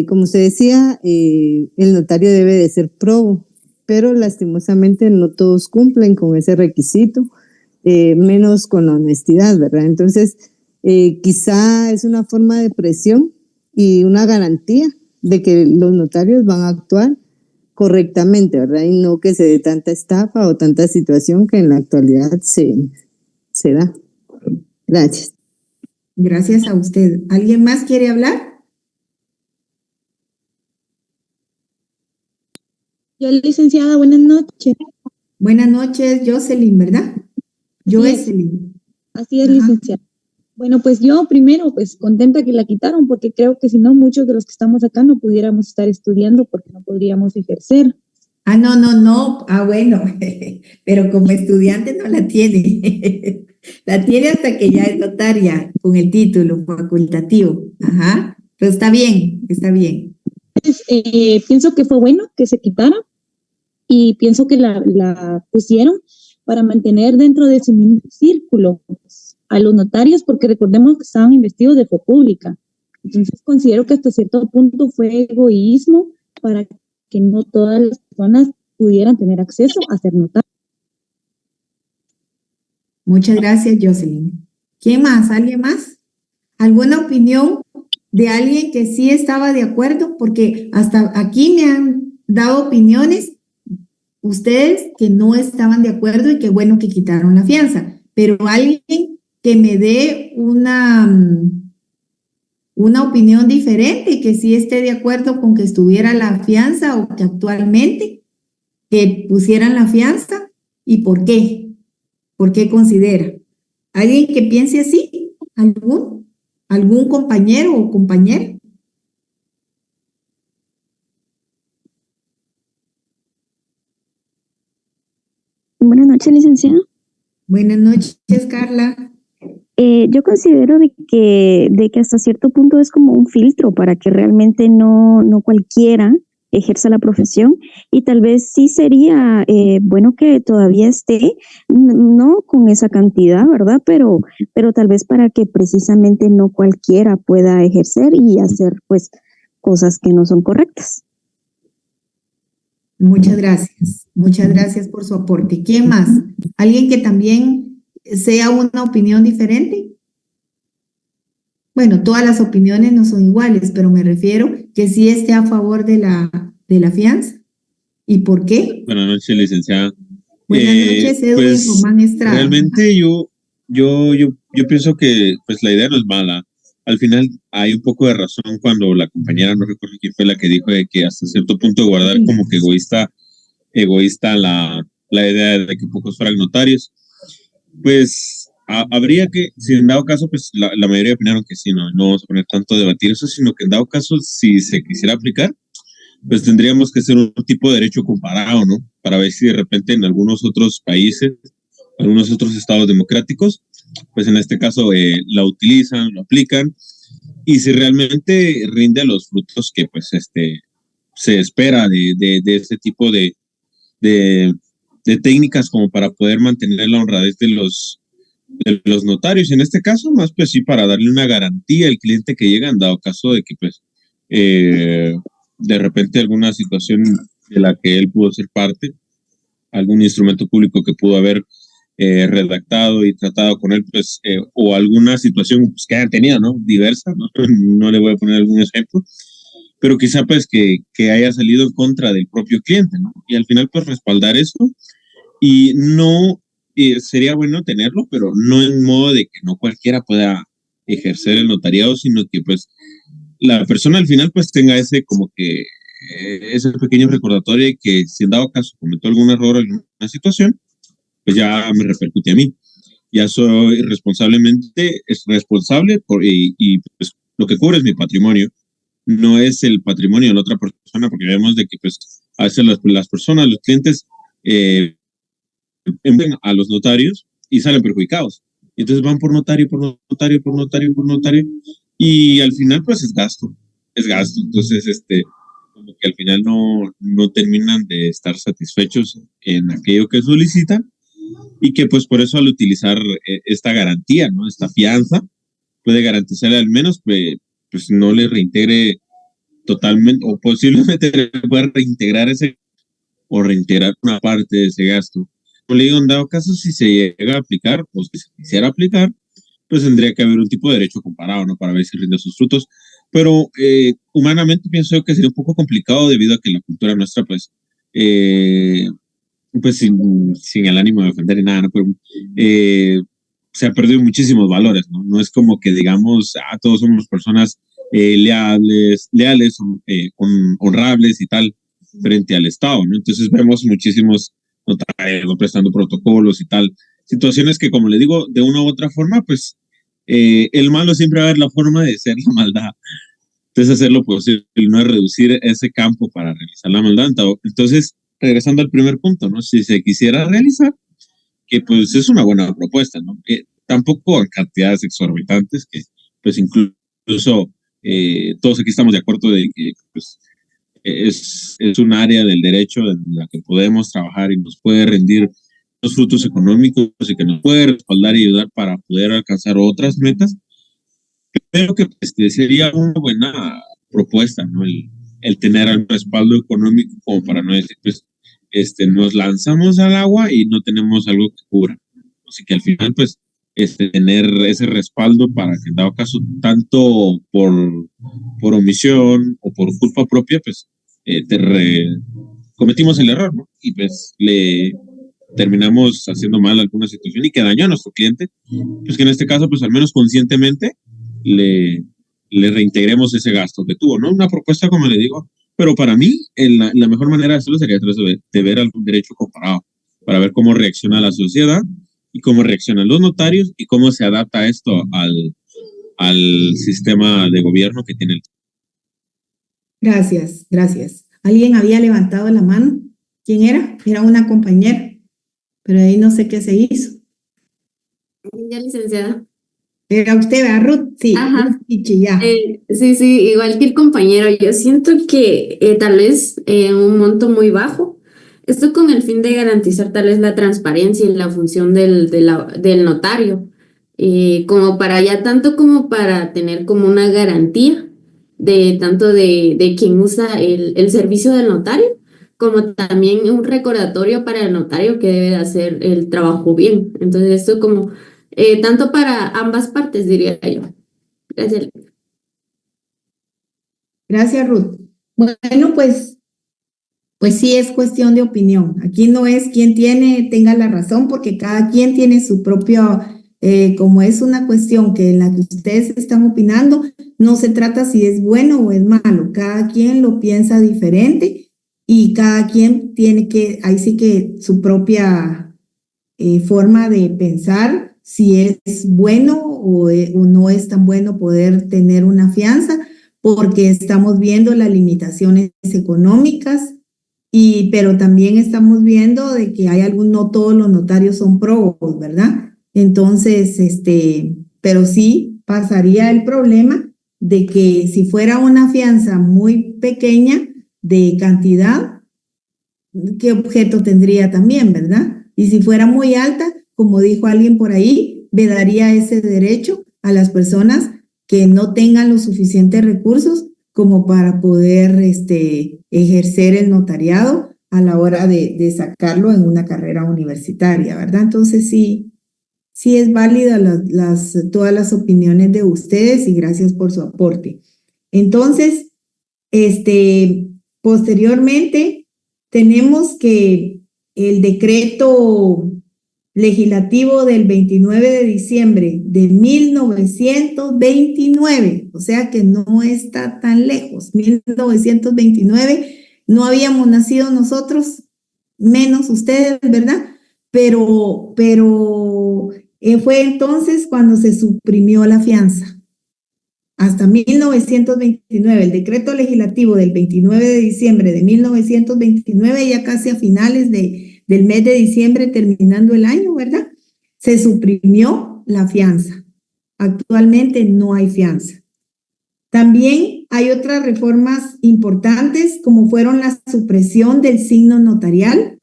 como se decía, el notario debe de ser probo, pero lastimosamente no todos cumplen con ese requisito, menos con la honestidad, ¿verdad? Entonces, quizá es una forma de presión y una garantía de que los notarios van a actuar correctamente, ¿verdad? Y no que se dé tanta estafa o tanta situación que en la actualidad se se da. Gracias. Gracias a usted. ¿Alguien más quiere hablar? Yo, licenciada, buenas noches. Buenas noches, Jocelyn, ¿verdad? Jocelyn. Así es, Ajá. licenciada. Bueno, pues yo primero, pues contenta que la quitaron, porque creo que si no, muchos de los que estamos acá no pudiéramos estar estudiando porque no podríamos ejercer. Ah, no. Ah, bueno, pero como estudiante no la tiene. La tiene hasta que ya es notaria con el título facultativo. Ajá. Pero está bien, está bien. Entonces, pienso que fue bueno que se quitara y pienso que la pusieron para mantener dentro de su mismo círculo a los notarios, porque recordemos que estaban investidos de fe pública. Entonces considero que hasta cierto punto fue egoísmo para que no todas las personas pudieran tener acceso a ser notarios. Muchas gracias, Jocelyn. ¿Quién más? ¿Alguien más? ¿Alguna opinión de alguien que sí estaba de acuerdo? Porque hasta aquí me han dado opiniones ustedes que no estaban de acuerdo y qué bueno que quitaron la fianza. Pero alguien que me dé una opinión diferente y que sí esté de acuerdo con que estuviera la fianza o que actualmente que pusieran la fianza y por qué. ¿Por qué considera? ¿Alguien que piense así? ¿Algún compañero o compañera? Buenas noches, licenciada. Buenas noches, Carla. Yo considero de que hasta cierto punto es como un filtro para que realmente no cualquiera ejerza la profesión, y tal vez sí sería bueno que todavía esté, no con esa cantidad, ¿verdad? Pero tal vez para que precisamente no cualquiera pueda ejercer y hacer pues cosas que no son correctas. Muchas gracias por su aporte. ¿Quién más? ¿Alguien que también sea una opinión diferente? Bueno, todas las opiniones no son iguales, pero me refiero que sí esté a favor de la fianza. ¿Y por qué? Buenas noches, licenciada. Buenas noches, Edwin Pues Román Estrada. realmente yo pienso que pues la idea no es mala. Al final hay un poco de razón cuando la compañera, no recuerdo quién fue la que dijo de que hasta cierto punto guardar como que egoísta la idea de que pocos fueran notarios. Pues habría que, si en dado caso, pues la mayoría opinaron que sí, no vamos a poner tanto a debatir eso, sino que en dado caso, si se quisiera aplicar, pues tendríamos que hacer un tipo de derecho comparado, ¿no? Para ver si de repente en algunos otros países, algunos otros estados democráticos, pues en este caso la utilizan, lo aplican, y si realmente rinde los frutos que pues se espera de este tipo de técnicas como para poder mantener la honradez de los notarios. En este caso, más pues sí, para darle una garantía al cliente que llega en dado caso de que pues de repente alguna situación de la que él pudo ser parte, algún instrumento público que pudo haber redactado y tratado con él, pues, o alguna situación pues, que hayan tenido, ¿no? Diversa, ¿no? No le voy a poner algún ejemplo, pero quizá pues que haya salido en contra del propio cliente, ¿no? Y al final pues respaldar eso y no, sería bueno tenerlo, pero no en modo de que no cualquiera pueda ejercer el notariado, sino que pues la persona al final pues tenga ese como que ese pequeño recordatorio de que si en dado caso cometió algún error en una situación, pues ya me repercute a mí. Ya soy responsable y pues lo que cubre es mi patrimonio, no es el patrimonio de la otra persona, porque vemos de que pues a veces las personas, los clientes envían a los notarios y salen perjudicados. Entonces van por notario, y al final pues es gasto. Entonces, como que al final no terminan de estar satisfechos en aquello que solicitan, y que pues por eso al utilizar esta garantía, ¿no? Esta fianza, puede garantizarle al menos pues no le reintegre totalmente, o posiblemente le pueda reintegrar reintegrar una parte de ese gasto. Como le digo, en dado caso, si se llega a aplicar, o si se quisiera aplicar, pues tendría que haber un tipo de derecho comparado, ¿no? Para ver si rinde sus frutos. Pero humanamente pienso que sería un poco complicado debido a que la cultura nuestra, pues sin el ánimo de ofender ni nada, ¿no? Pero se ha perdido muchísimos valores, ¿no? No es como que digamos, todos somos personas leales, honrables y tal, frente al Estado, ¿no? Entonces vemos muchísimos notarios ¿no? prestando protocolos y tal. Situaciones que, como le digo, de una u otra forma, pues el malo siempre va a haber la forma de ser la maldad. Entonces hacer lo posible, no es reducir ese campo para realizar la maldad. Entonces, regresando al primer punto, ¿no? Si se quisiera realizar, que pues es una buena propuesta, ¿no? Tampoco en cantidades exorbitantes, que pues incluso todos aquí estamos de acuerdo de que pues, es un área del derecho en la que podemos trabajar y nos puede rendir los frutos económicos y que nos puede respaldar y ayudar para poder alcanzar otras metas. Creo que sería una buena propuesta, ¿no? El tener el respaldo económico como para no decir, pues, nos lanzamos al agua y no tenemos algo que cubra. Así que al final, pues, tener ese respaldo para que en dado caso, tanto por omisión o por culpa propia, pues, cometimos el error, ¿no? Y pues le terminamos haciendo mal alguna situación y que dañó a nuestro cliente, pues que en este caso, pues al menos conscientemente le reintegremos ese gasto que tuvo, ¿no? Una propuesta, como le digo, pero para mí la mejor manera de hacerlo sería a través de ver algún derecho comparado, para ver cómo reacciona la sociedad y cómo reaccionan los notarios y cómo se adapta esto al sistema de gobierno que tiene el. Gracias, gracias. ¿Alguien había levantado la mano? ¿Quién era? Era una compañera, pero ahí no sé qué se hizo. Ya, licenciada. Era usted, ¿verdad, Ruth? Sí. Ajá. Ya. Sí, igual que el compañero, yo siento que tal vez un monto muy bajo, esto con el fin de garantizar tal vez la transparencia y la función del notario, como para ya tanto como para tener como una garantía de tanto de quien usa el servicio del notario, como también un recordatorio para el notario que debe de hacer el trabajo bien. Entonces esto como tanto para ambas partes, diría yo. Gracias. Gracias, Ruth. Bueno, pues sí es cuestión de opinión. Aquí no es quien tenga la razón, porque cada quien tiene su propio, como es una cuestión que en la que ustedes están opinando, no se trata si es bueno o es malo. Cada quien lo piensa diferente y cada quien tiene ahí sí que su propia forma de pensar, si es bueno o no es tan bueno poder tener una fianza, porque estamos viendo las limitaciones económicas, pero también estamos viendo de que no todos los notarios son próbos, ¿verdad? Entonces, pero sí pasaría el problema de que si fuera una fianza muy pequeña de cantidad, ¿qué objeto tendría también, verdad? Y si fuera muy alta, como dijo alguien por ahí, daría ese derecho a las personas que no tengan los suficientes recursos como para poder ejercer el notariado a la hora de sacarlo en una carrera universitaria, ¿verdad? Entonces sí es válida todas las opiniones de ustedes y gracias por su aporte. Entonces, posteriormente tenemos que el decreto legislativo del 29 de diciembre de 1929, o sea que no está tan lejos, 1929, no habíamos nacido nosotros, menos ustedes, ¿verdad? Pero fue entonces cuando se suprimió la fianza. Hasta 1929, el decreto legislativo del 29 de diciembre de 1929, ya casi a finales del mes de diciembre, terminando el año, ¿verdad? Se suprimió la fianza. Actualmente no hay fianza. También hay otras reformas importantes, como fueron la supresión del signo notarial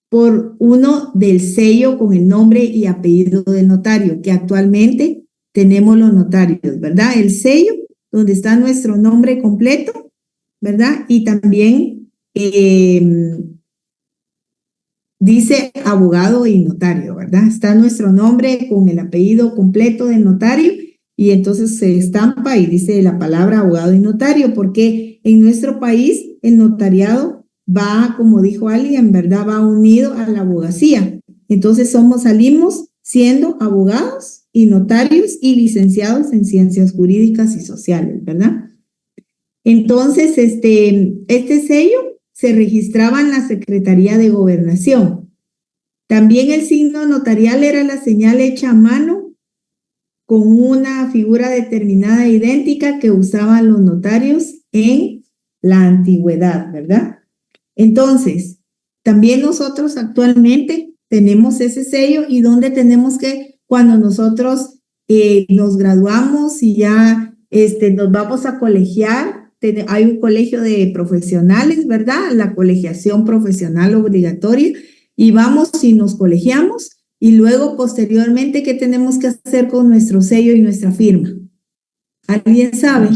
por uno del sello con el nombre y apellido del notario, que actualmente tenemos los notarios, ¿verdad? El sello, donde está nuestro nombre completo, ¿verdad? Y también dice abogado y notario, ¿verdad? Está nuestro nombre con el apellido completo del notario y entonces se estampa y dice la palabra abogado y notario, porque en nuestro país el notariado va, como dijo alguien, ¿verdad? Va unido a la abogacía. Entonces salimos siendo abogados y notarios y licenciados en ciencias jurídicas y sociales, ¿verdad? Entonces, este sello se registraba en la Secretaría de Gobernación. También el signo notarial era la señal hecha a mano con una figura determinada e idéntica que usaban los notarios en la antigüedad, ¿verdad? Entonces, también nosotros actualmente tenemos ese sello y donde tenemos que, cuando nosotros nos graduamos y ya nos vamos a colegiar, hay un colegio de profesionales, ¿verdad? La colegiación profesional obligatoria, y vamos y nos colegiamos, y luego posteriormente, ¿qué tenemos que hacer con nuestro sello y nuestra firma? ¿Alguien sabe?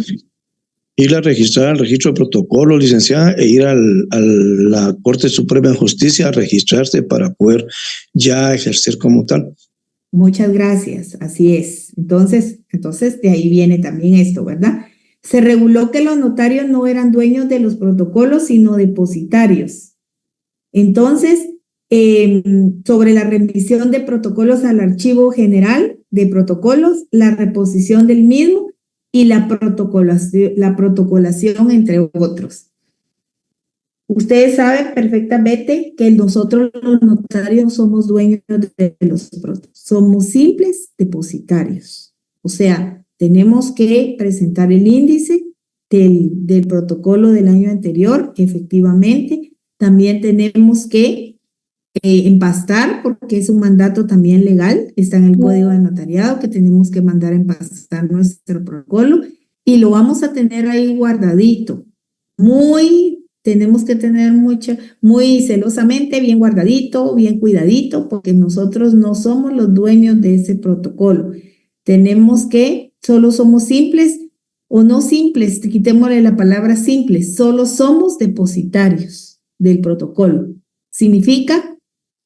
Ir a registrar al registro de protocolo, licenciada, e ir a la Corte Suprema de Justicia a registrarse para poder ya ejercer como tal. Muchas gracias, así es. Entonces de ahí viene también esto, ¿verdad? Se reguló que los notarios no eran dueños de los protocolos, sino depositarios. Entonces, sobre la remisión de protocolos al Archivo General de Protocolos, la reposición del mismo y la protocolación, entre otros. Ustedes saben perfectamente que nosotros los notarios somos dueños de los protocolos. Somos simples depositarios. O sea, tenemos que presentar el índice del protocolo del año anterior, efectivamente. También tenemos que empastar, porque es un mandato también legal, está en el Código de Notariado, que tenemos que mandar a empastar nuestro protocolo y lo vamos a tener ahí guardadito. Tenemos que tener muy celosamente, bien guardadito, bien cuidadito, porque nosotros no somos los dueños de ese protocolo. Solo somos simples o no simples, quitémosle la palabra simples, solo somos depositarios del protocolo. Significa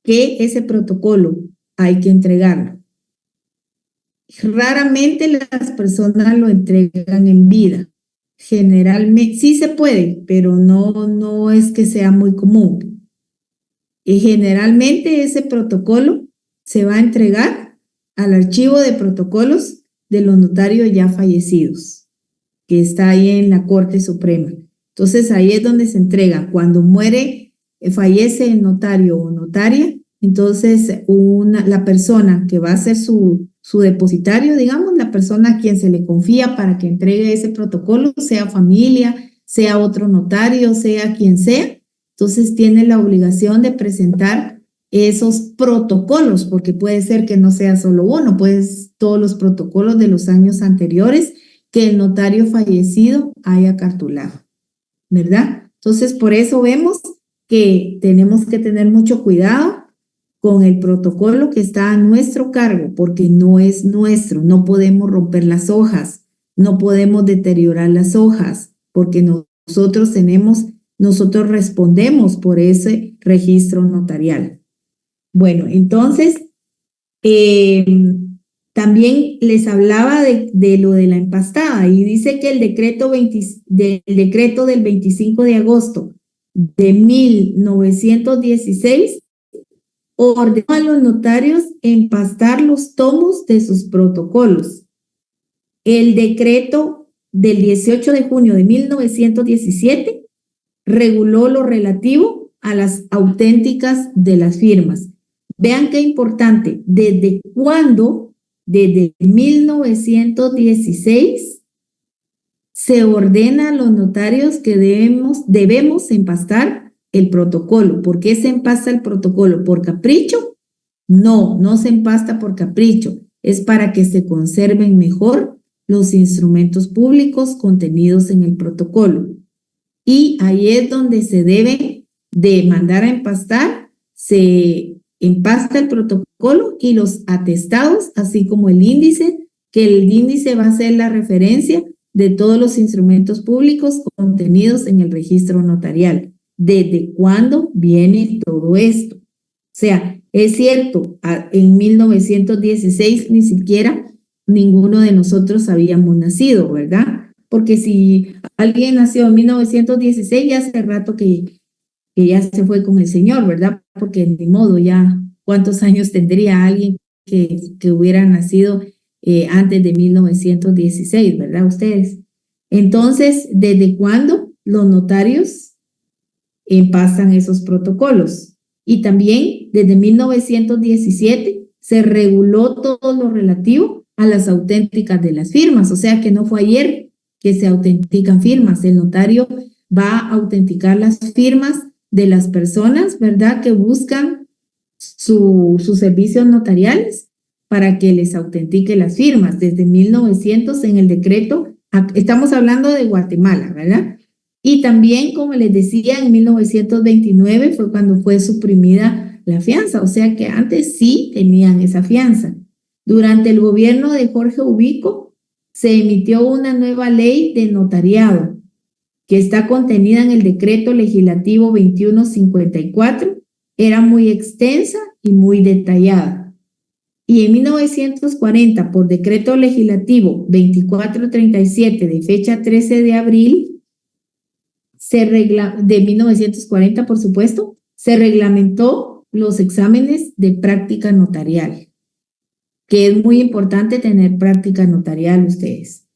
que ese protocolo hay que entregarlo. Raramente las personas lo entregan en vida. Generalmente, sí se puede, pero no es que sea muy común. Y generalmente ese protocolo se va a entregar al archivo de protocolos de los notarios ya fallecidos, que está ahí en la Corte Suprema. Entonces ahí es donde se entrega. Cuando fallece el notario o notaria, entonces la persona que va a ser su depositario, digamos, la persona a quien se le confía para que entregue ese protocolo, sea familia, sea otro notario, sea quien sea, entonces tiene la obligación de presentar esos protocolos, porque puede ser que no sea solo uno, pues todos los protocolos de los años anteriores que el notario fallecido haya cartulado, ¿verdad? Entonces, por eso vemos que tenemos que tener mucho cuidado con el protocolo que está a nuestro cargo, porque no es nuestro, no podemos romper las hojas, no podemos deteriorar las hojas, porque nosotros respondemos por ese registro notarial. Bueno, entonces, también les hablaba de lo de la empastada, y dice que el decreto del 25 de agosto de 1916 ordenó a los notarios empastar los tomos de sus protocolos. El decreto del 18 de junio de 1917 reguló lo relativo a las auténticas de las firmas. Vean qué importante, ¿desde cuándo? Desde 1916 se ordena a los notarios que debemos empastar el protocolo. ¿Por qué se empasta el protocolo? ¿Por capricho? No se empasta por capricho. Es para que se conserven mejor los instrumentos públicos contenidos en el protocolo. Y ahí es donde se debe de mandar a empastar, se empasta el protocolo y los atestados, así como el índice, que el índice va a ser la referencia de todos los instrumentos públicos contenidos en el registro notarial. ¿Desde cuándo viene todo esto? O sea, es cierto, en 1916 ni siquiera ninguno de nosotros habíamos nacido, ¿verdad? Porque si alguien nació en 1916, ya hace rato que ya se fue con el Señor, ¿verdad? Porque de modo ya, ¿cuántos años tendría alguien que hubiera nacido antes de 1916, ¿verdad? Ustedes. Entonces, ¿desde cuándo los notarios pasan esos protocolos? Y también desde 1917 se reguló todo lo relativo a las auténticas de las firmas, o sea que no fue ayer que se autentican firmas. El notario va a autenticar las firmas de las personas, ¿verdad?, que buscan sus servicios notariales para que les autentique las firmas. Desde 1900 en el decreto, estamos hablando de Guatemala, ¿verdad? Y también, como les decía, en 1929 fue cuando fue suprimida la fianza, o sea que antes sí tenían esa fianza. Durante el gobierno de Jorge Ubico se emitió una nueva ley de notariado que está contenida en el decreto legislativo 2154. Era muy extensa y muy detallada. Y en 1940, por decreto legislativo 2437 de fecha 13 de abril, de 1940, por supuesto, se reglamentó los exámenes de práctica notarial, que es muy importante tener práctica notarial ustedes.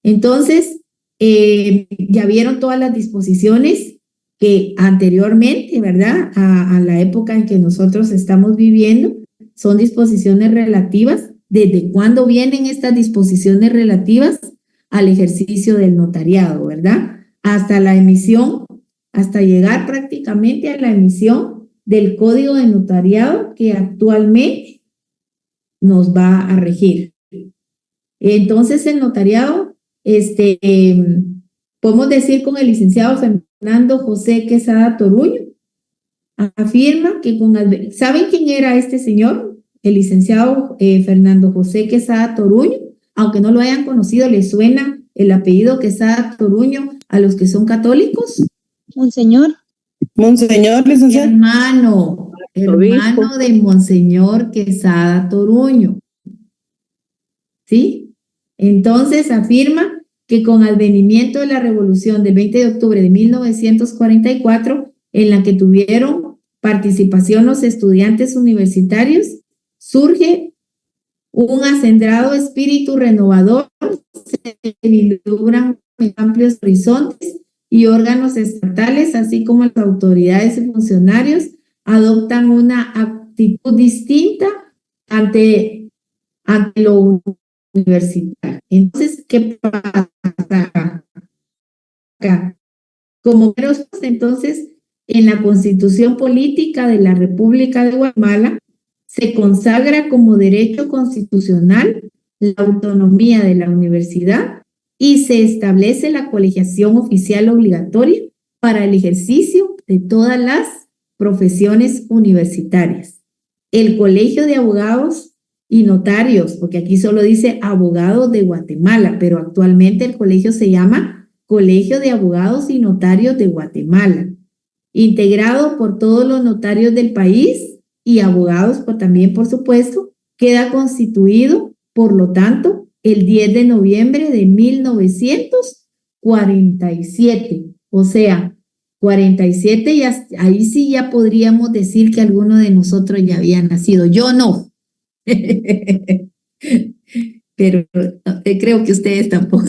Entonces, ya vieron todas las disposiciones que anteriormente, ¿verdad?, a la época en que nosotros estamos viviendo, son disposiciones relativas. ¿Desde cuándo vienen estas disposiciones relativas al ejercicio del notariado, verdad? Hasta la emisión, hasta llegar prácticamente a la emisión del Código de Notariado que actualmente nos va a regir. Entonces, el notariado, podemos decir con el licenciado Fernando José Quesada Toruño, afirma que ¿saben quién era este señor? El licenciado Fernando José Quesada Toruño. Aunque no lo hayan conocido, ¿les suena el apellido Quesada Toruño a los que son católicos? Monseñor. Monseñor, licenciado. Hermano de Monseñor Quesada Toruño. ¿Sí? Entonces afirma que con el advenimiento de la revolución del 20 de octubre de 1944, en la que tuvieron participación los estudiantes universitarios, surge un acendrado espíritu renovador, se vislumbran amplios horizontes y órganos estatales, así como las autoridades y funcionarios, adoptan una actitud distinta ante lo universitario. Entonces, ¿qué pasa acá? Como entonces, en la Constitución Política de la República de Guatemala se consagra como derecho constitucional la autonomía de la universidad y se establece la colegiación oficial obligatoria para el ejercicio de todas las profesiones universitarias. El Colegio de Abogados y Notarios, porque aquí solo dice Abogados de Guatemala, pero actualmente el colegio se llama Colegio de Abogados y Notarios de Guatemala, integrado por todos los notarios del país y abogados también, por supuesto, queda constituido, por lo tanto, el 10 de noviembre de 1947. O sea, 47, y ahí sí ya podríamos decir que alguno de nosotros ya había nacido. Yo no. Pero creo que ustedes tampoco.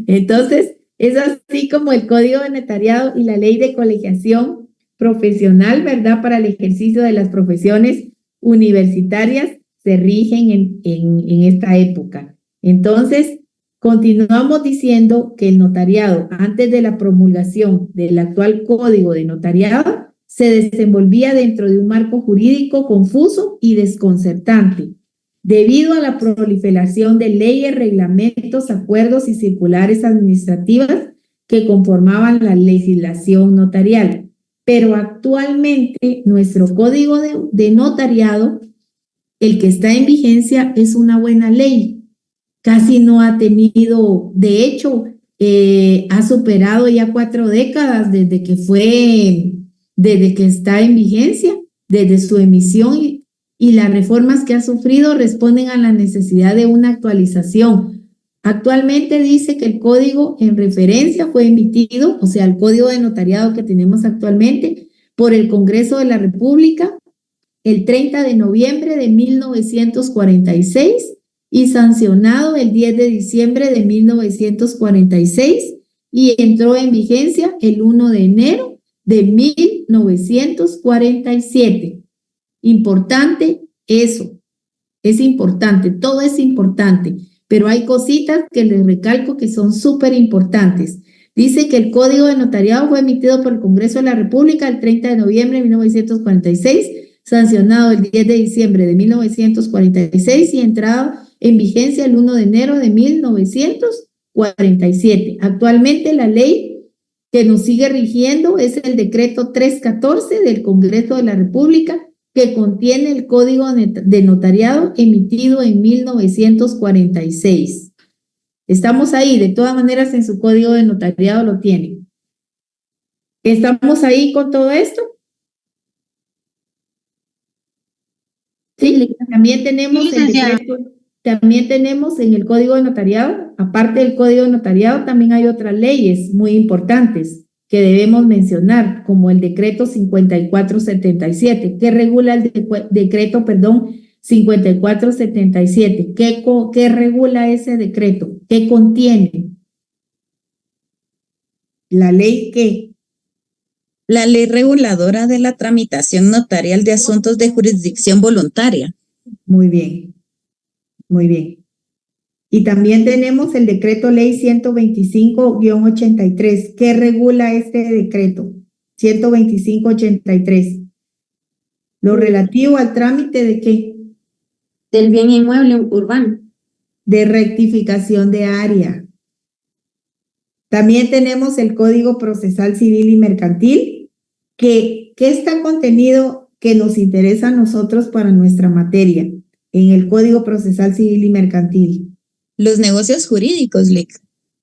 Entonces, es así como el Código de Notariado y la Ley de Colegiación Profesional, ¿verdad?, para el ejercicio de las profesiones universitarias se rigen en esta época. Entonces, continuamos diciendo que el notariado, antes de la promulgación del actual Código de Notariado, se desenvolvía dentro de un marco jurídico confuso y desconcertante, debido a la proliferación de leyes, reglamentos, acuerdos y circulares administrativas que conformaban la legislación notarial. Pero actualmente nuestro Código de Notariado, el que está en vigencia, es una buena ley. Casi no ha tenido, de hecho, ha superado ya 4 décadas desde que está en vigencia, desde su emisión, y las reformas que ha sufrido responden a la necesidad de una actualización. Actualmente dice que el código en referencia fue emitido, o sea, el Código de Notariado que tenemos actualmente, por el Congreso de la República el 30 de noviembre de 1946 y sancionado el 10 de diciembre de 1946 y entró en vigencia el 1 de enero de 1947. Importante eso, es importante, todo es importante, pero hay cositas que les recalco que son súper importantes. Dice que el Código de Notariado fue emitido por el Congreso de la República el 30 de noviembre de 1946, sancionado el 10 de diciembre de 1946 y entrado en vigencia el 1 de enero de 1947. Actualmente la ley que nos sigue rigiendo es el decreto 314 del Congreso de la República, que contiene el Código de Notariado emitido en 1946. Estamos ahí, de todas maneras en su Código de Notariado lo tienen. ¿Estamos ahí con todo esto? Sí, también tenemos el decreto, también tenemos en el Código de Notariado, aparte del Código de Notariado, también hay otras leyes muy importantes que debemos mencionar, como el decreto 5477, que regula el decreto 5477. ¿Qué regula ese decreto? ¿Qué contiene? ¿La ley qué? La ley reguladora de la tramitación notarial de asuntos de jurisdicción voluntaria. Muy bien, muy bien. Y también tenemos el decreto ley 125-83. ¿Qué regula este decreto? 125-83. Lo relativo al trámite de qué? Del bien inmueble urbano. De rectificación de área. También tenemos el Código Procesal Civil y Mercantil, que está contenido que nos interesa a nosotros para nuestra materia, en el Código Procesal Civil y Mercantil. Los negocios jurídicos, Lic.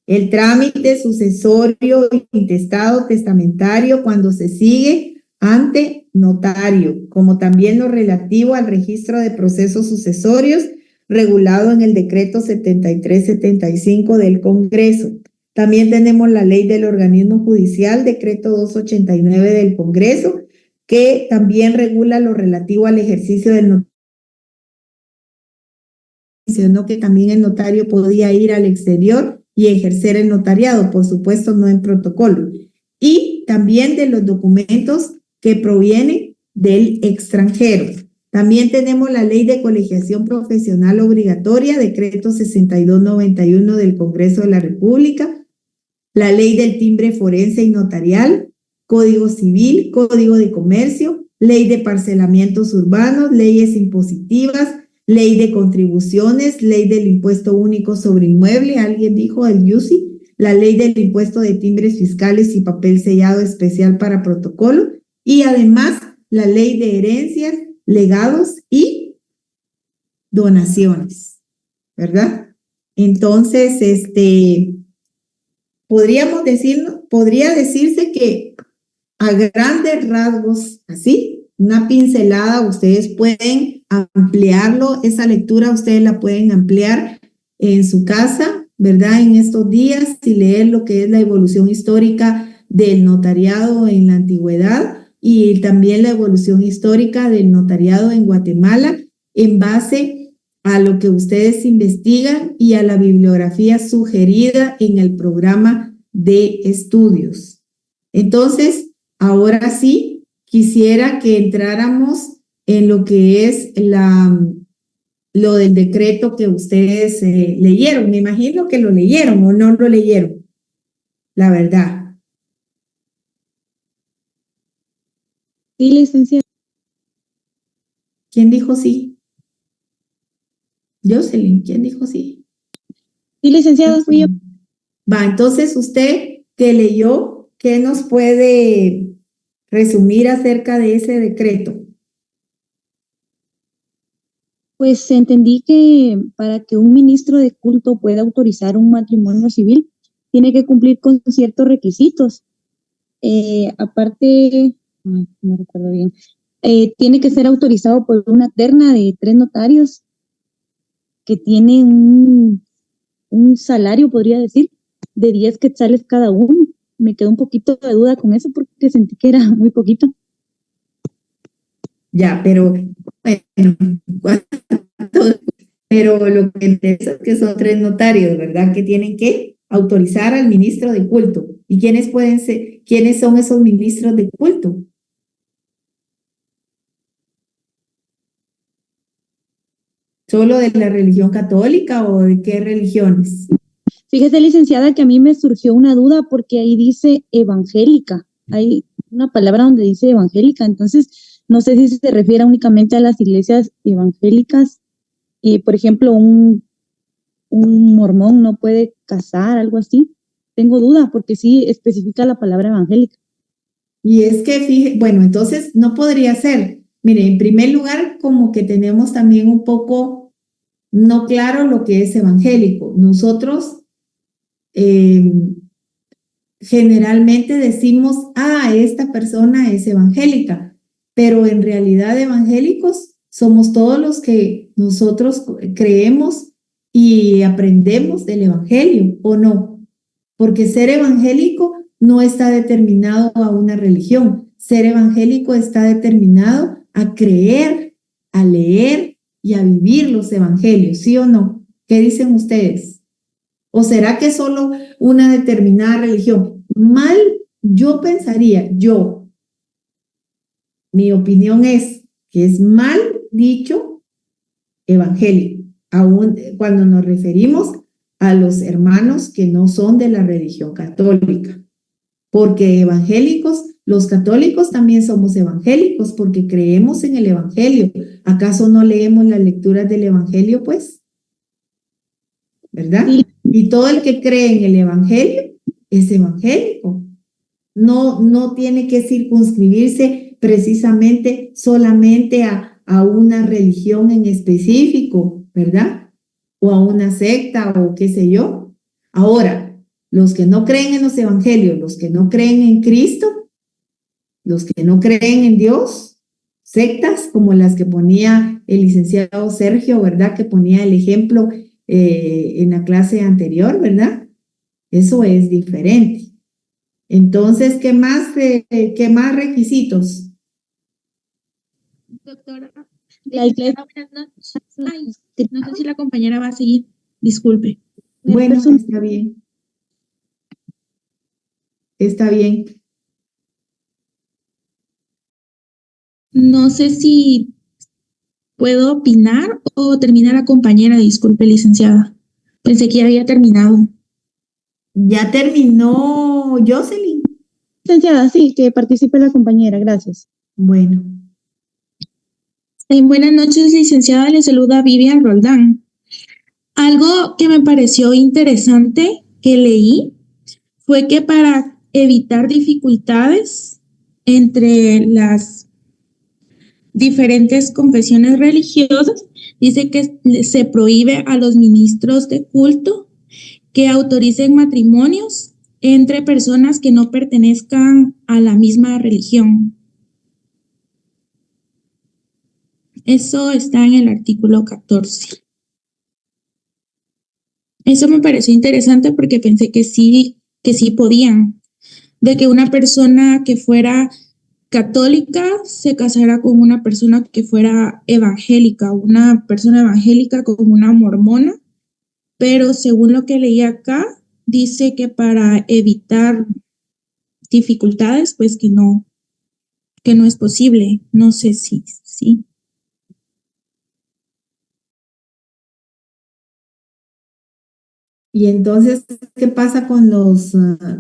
El trámite sucesorio, intestado, testamentario, cuando se sigue ante notario, como también lo relativo al registro de procesos sucesorios, regulado en el decreto 7375 del Congreso. También tenemos la ley del organismo judicial, decreto 289 del Congreso, que también regula lo relativo al ejercicio del notario. Mencionó que también el notario podía ir al exterior y ejercer el notariado, por supuesto no en protocolo. Y también de los documentos que provienen del extranjero. También tenemos la ley de colegiación profesional obligatoria, decreto 6291 del Congreso de la República, la ley del timbre forense y notarial, Código Civil, Código de Comercio, ley de parcelamientos urbanos, leyes impositivas, ley de contribuciones, ley del impuesto único sobre inmueble, alguien dijo el IUCI, la ley del impuesto de timbres fiscales y papel sellado especial para protocolo, y además la ley de herencias, legados y donaciones, ¿verdad? Entonces, podría decirse que a grandes rasgos, así, una pincelada, ustedes pueden ampliarlo, esa lectura ustedes la pueden ampliar en su casa, ¿verdad? En estos días y leer lo que es la evolución histórica del notariado en la antigüedad y también la evolución histórica del notariado en Guatemala en base a lo que ustedes investigan y a la bibliografía sugerida en el programa de estudios. Entonces, ahora sí, quisiera que entráramos en lo que es lo del decreto que ustedes leyeron. Me imagino que lo leyeron o no lo leyeron, la verdad. Sí, licenciada. ¿Quién dijo sí? Jocelyn, ¿quién dijo sí? Sí, licenciada, fui yo. Va, entonces usted que leyó, ¿qué nos puede resumir acerca de ese decreto? Pues entendí que para que un ministro de culto pueda autorizar un matrimonio civil, tiene que cumplir con ciertos requisitos. Aparte, no recuerdo bien, tiene que ser autorizado por una terna de 3 notarios que tienen un salario, podría decir, de 10 quetzales cada uno. Me quedó un poquito de duda con eso porque sentí que era muy poquito. Ya, pero bueno, pero lo que interesa es que son 3 notarios, ¿verdad? Que tienen que autorizar al ministro de culto. ¿Y quiénes pueden ser, quiénes son esos ministros de culto? ¿Solo de la religión católica o de qué religiones? Fíjese, licenciada, que a mí me surgió una duda porque ahí dice evangélica. Hay una palabra donde dice evangélica, entonces no sé si se refiere únicamente a las iglesias evangélicas. Y, por ejemplo, un mormón no puede casar, algo así. Tengo duda porque sí especifica la palabra evangélica. Y es que, bueno, entonces no podría ser. Mire, en primer lugar, como que tenemos también un poco no claro lo que es evangélico. Nosotros generalmente decimos, esta persona es evangélica, pero en realidad evangélicos somos todos los que nosotros creemos y aprendemos del evangelio, ¿o no? Porque ser evangélico no está determinado a una religión. Ser evangélico está determinado a creer, a leer y a vivir los evangelios, ¿sí o no? ¿Qué dicen ustedes? ¿O será que solo una determinada religión? Mal, yo pensaría, mi opinión es que es mal dicho evangélico, aún cuando nos referimos a los hermanos que no son de la religión católica. Porque evangélicos, los católicos también somos evangélicos porque creemos en el evangelio. ¿Acaso no leemos las lecturas del evangelio, pues? ¿Verdad? Y todo el que cree en el evangelio es evangélico. No tiene que circunscribirse precisamente solamente a una religión en específico, ¿verdad? O a una secta o qué sé yo. Ahora, los que no creen en los evangelios, los que no creen en Cristo, los que no creen en Dios, sectas como las que ponía el licenciado Sergio, ¿verdad? Que ponía el ejemplo en la clase anterior, ¿verdad? Eso es diferente. Entonces, ¿qué más requisitos? Doctora, la iglesia, no sé si la compañera va a seguir. Disculpe. Bueno, está bien. Está bien. No sé si puedo opinar o termina la compañera. Disculpe, licenciada. Pensé que ya había terminado. Ya terminó Jocelyn. Licenciada, sí, que participe la compañera. Gracias. Bueno. Buenas noches, licenciada. Le saluda Vivian Roldán. Algo que me pareció interesante que leí fue que para evitar dificultades entre las diferentes confesiones religiosas, dice que se prohíbe a los ministros de culto que autoricen matrimonios entre personas que no pertenezcan a la misma religión. Eso está en el artículo 14. Eso me pareció interesante porque pensé que sí podían, de que una persona que fuera católica se casara con una persona que fuera evangélica, una persona evangélica con una mormona, pero según lo que leí acá, dice que para evitar dificultades, pues que no es posible. No sé si sí. Y entonces, ¿qué pasa con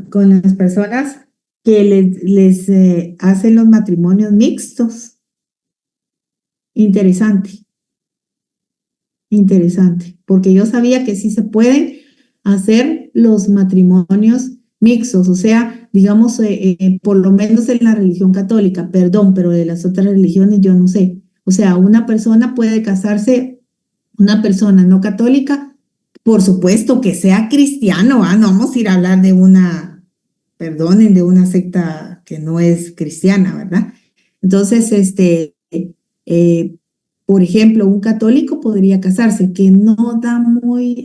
con las personas que les hacen los matrimonios mixtos? Interesante, porque yo sabía que sí se pueden hacer los matrimonios mixtos, o sea, digamos, por lo menos en la religión católica, perdón, pero de las otras religiones yo no sé. O sea, una persona puede casarse, una persona no católica, por supuesto que sea cristiano, no vamos a ir a hablar de de una secta que no es cristiana, ¿verdad? Entonces, por ejemplo, un católico podría casarse, que no da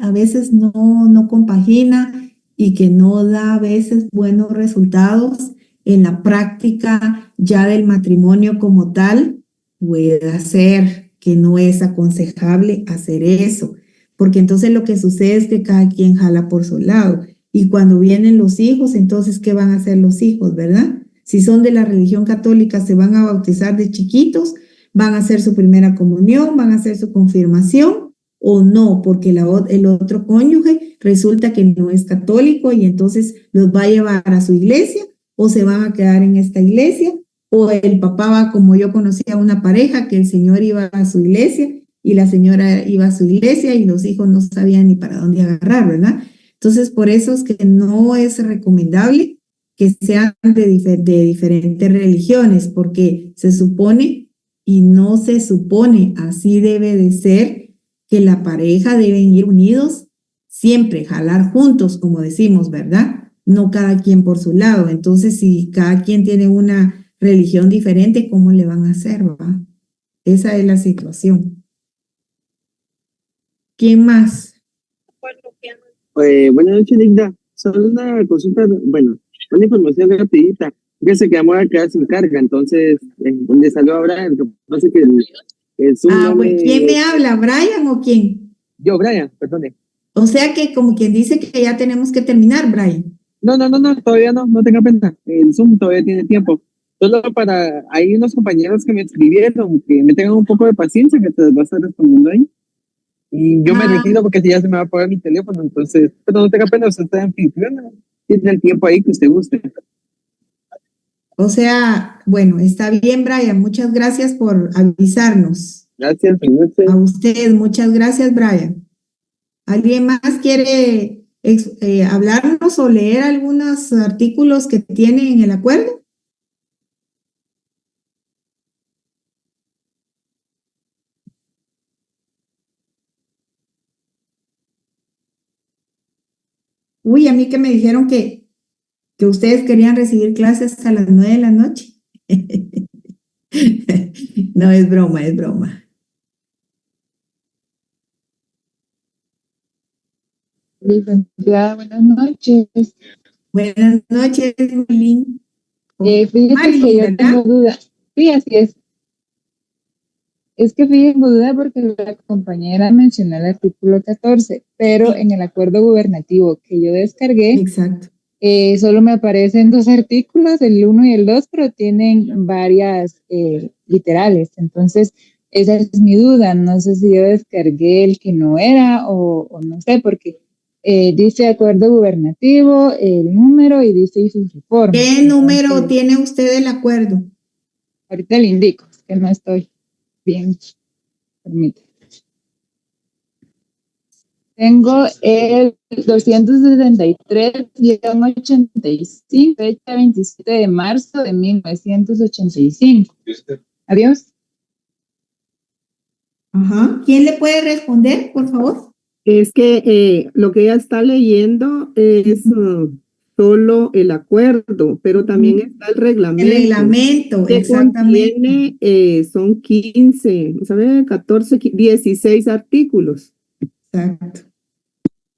a veces no compagina y que no da a veces buenos resultados en la práctica ya del matrimonio como tal, pueda ser que no es aconsejable hacer eso, porque entonces lo que sucede es que cada quien jala por su lado. Y cuando vienen los hijos, entonces, ¿qué van a hacer los hijos, verdad? Si son de la religión católica, se van a bautizar de chiquitos, van a hacer su primera comunión, van a hacer su confirmación o no, porque el otro cónyuge resulta que no es católico y entonces los va a llevar a su iglesia o se van a quedar en esta iglesia, o el papá va, como yo conocía una pareja, que el señor iba a su iglesia y la señora iba a su iglesia y los hijos no sabían ni para dónde agarrar, ¿verdad? Entonces, por eso es que no es recomendable que sean de diferentes religiones, porque se supone y no se supone, así debe de ser, que la pareja deben ir unidos siempre, jalar juntos, como decimos, ¿verdad? No cada quien por su lado. Entonces, si cada quien tiene una religión diferente, ¿cómo le van a hacer, va? Esa es la situación. ¿Quién más? Buenas noches, Linda. Solo una consulta, bueno, una información rapidita. Fíjese que vamos a quedar sin carga, entonces, le saludo a Brian, que parece que es un nombre... ¿Quién me habla? ¿Brian o quién? Yo, Brian, perdone. O sea que como quien dice que ya tenemos que terminar, Brian. No, todavía no tenga pena. El Zoom todavía tiene tiempo. Solo para, hay unos compañeros que me escribieron, que me tengan un poco de paciencia, que te va a estar respondiendo ahí. Y yo me retiro porque si ya se me va a apagar mi teléfono, entonces, pero no tenga pena, usted está anfitriona, tiene el tiempo ahí que usted guste. O sea, bueno, está bien, Brian, muchas gracias por avisarnos. Gracias, a usted, muchas gracias, Brian. ¿Alguien más quiere hablarnos o leer algunos artículos que tiene en el acuerdo? Uy, a mí que me dijeron que ustedes querían recibir clases hasta las 9 de la noche. No, es broma, es broma. Licenciada, buenas noches. Buenas noches, Marlene. Fíjese que yo tengo duda. Sí, así es. Es que tengo duda porque la compañera mencionó el artículo 14, pero en el acuerdo gubernativo que yo descargué, exacto. Solo me aparecen 2 artículos, el 1 y el 2, pero tienen varias literales. Entonces, esa es mi duda. No sé si yo descargué el que no era o no sé, porque dice acuerdo gubernativo, el número y dice y sus reformas. ¿Qué número tiene usted del acuerdo? Ahorita le indico, es que no estoy bien. Permítame. Tengo el 273-85, fecha 27 de marzo de 1985. Adiós. Ajá. ¿Quién le puede responder, por favor? Es que lo que ella está leyendo es solo el acuerdo, pero también está el reglamento. El reglamento, que exactamente. Contiene, son 15, ¿sabe? 14, 16 artículos. Exacto.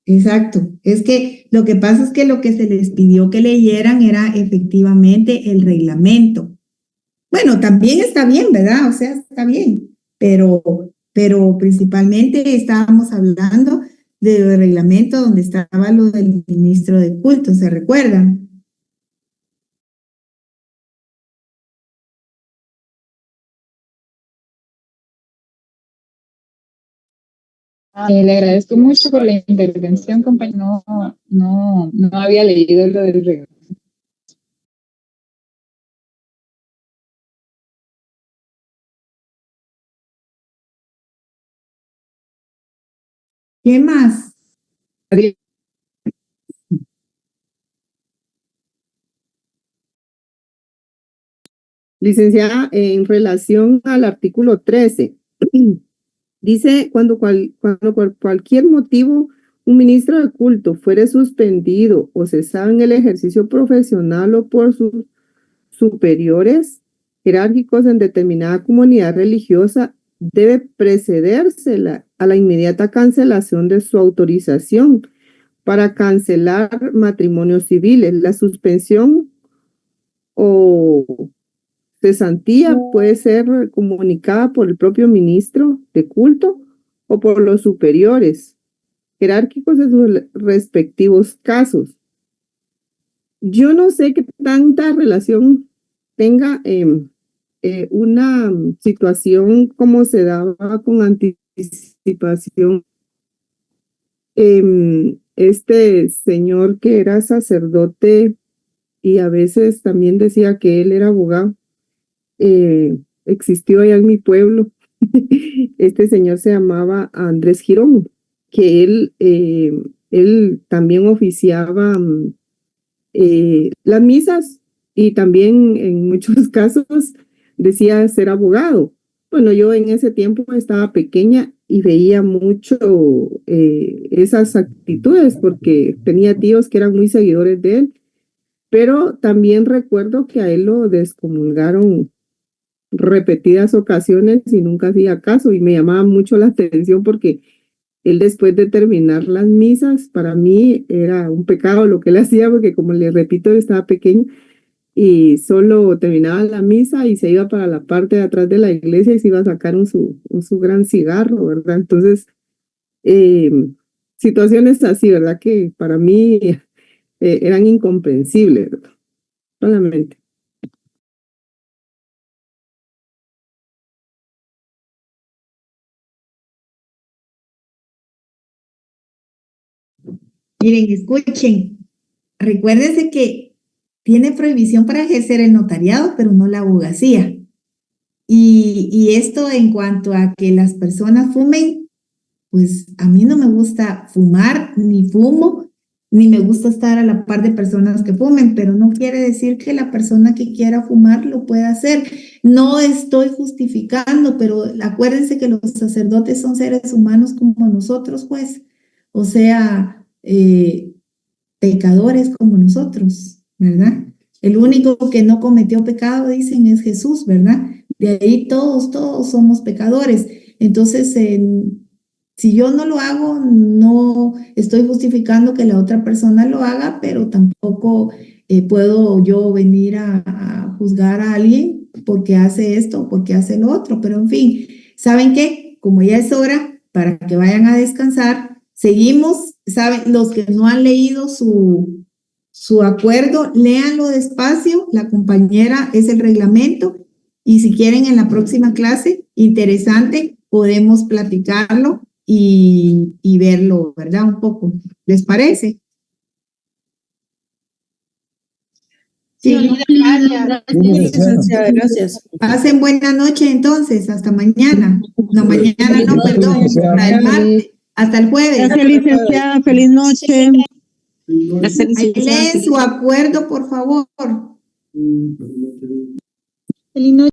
Exacto. Es que lo que pasa es que lo que se les pidió que leyeran era efectivamente el reglamento. Bueno, también está bien, ¿verdad? O sea, está bien, pero principalmente estábamos hablando del reglamento donde estaba lo del ministro de culto, ¿se recuerdan? Le agradezco mucho por la intervención, compañero. No había leído lo del reglamento. ¿Qué más? Licenciada, en relación al artículo 13, dice, cuando por cualquier motivo un ministro de culto fuere suspendido o cesado en el ejercicio profesional o por sus superiores jerárquicos en determinada comunidad religiosa, debe precederse a la inmediata cancelación de su autorización para cancelar matrimonios civiles. La suspensión o cesantía puede ser comunicada por el propio ministro de culto o por los superiores jerárquicos de sus respectivos casos. Yo no sé qué tanta relación tenga una situación como se daba con anticipación. Este señor que era sacerdote y a veces también decía que él era abogado, existió allá en mi pueblo. Este señor se llamaba Andrés Girón, que él también oficiaba las misas y también en muchos casos decía ser abogado. Bueno, yo en ese tiempo estaba pequeña y veía mucho esas actitudes porque tenía tíos que eran muy seguidores de él, pero también recuerdo que a él lo descomulgaron repetidas ocasiones y nunca hacía caso y me llamaba mucho la atención porque él después de terminar las misas, para mí era un pecado lo que él hacía porque como le repito, yo estaba pequeña y solo terminaba la misa y se iba para la parte de atrás de la iglesia y se iba a sacar su gran cigarro, ¿verdad? Entonces, situaciones así, ¿verdad? Que para mí eran incomprensibles, ¿verdad? Solamente. Miren, escuchen, recuérdense que tiene prohibición para ejercer el notariado, pero no la abogacía. Y esto en cuanto a que las personas fumen, pues a mí no me gusta fumar, ni fumo, ni me gusta estar a la par de personas que fumen, pero no quiere decir que la persona que quiera fumar lo pueda hacer. No estoy justificando, pero acuérdense que los sacerdotes son seres humanos como nosotros, pues. O sea, pecadores como nosotros, ¿verdad? El único que no cometió pecado, dicen, es Jesús, ¿verdad? De ahí todos somos pecadores. Entonces, si yo no lo hago, no estoy justificando que la otra persona lo haga, pero tampoco puedo yo venir a juzgar a alguien porque hace esto o porque hace lo otro. Pero en fin, ¿saben qué? Como ya es hora para que vayan a descansar, seguimos, ¿saben? Los que no han leído su acuerdo, léanlo despacio. La compañera es el reglamento y si quieren en la próxima clase, interesante, podemos platicarlo y verlo, ¿verdad? Un poco. ¿Les parece? Sí, gracias. Pasen buena noche entonces, hasta mañana. No, mañana no, perdón, hasta el martes, hasta el jueves. Gracias, licenciada, feliz noche. Ahí leen su acuerdo, por favor. Feliz noche.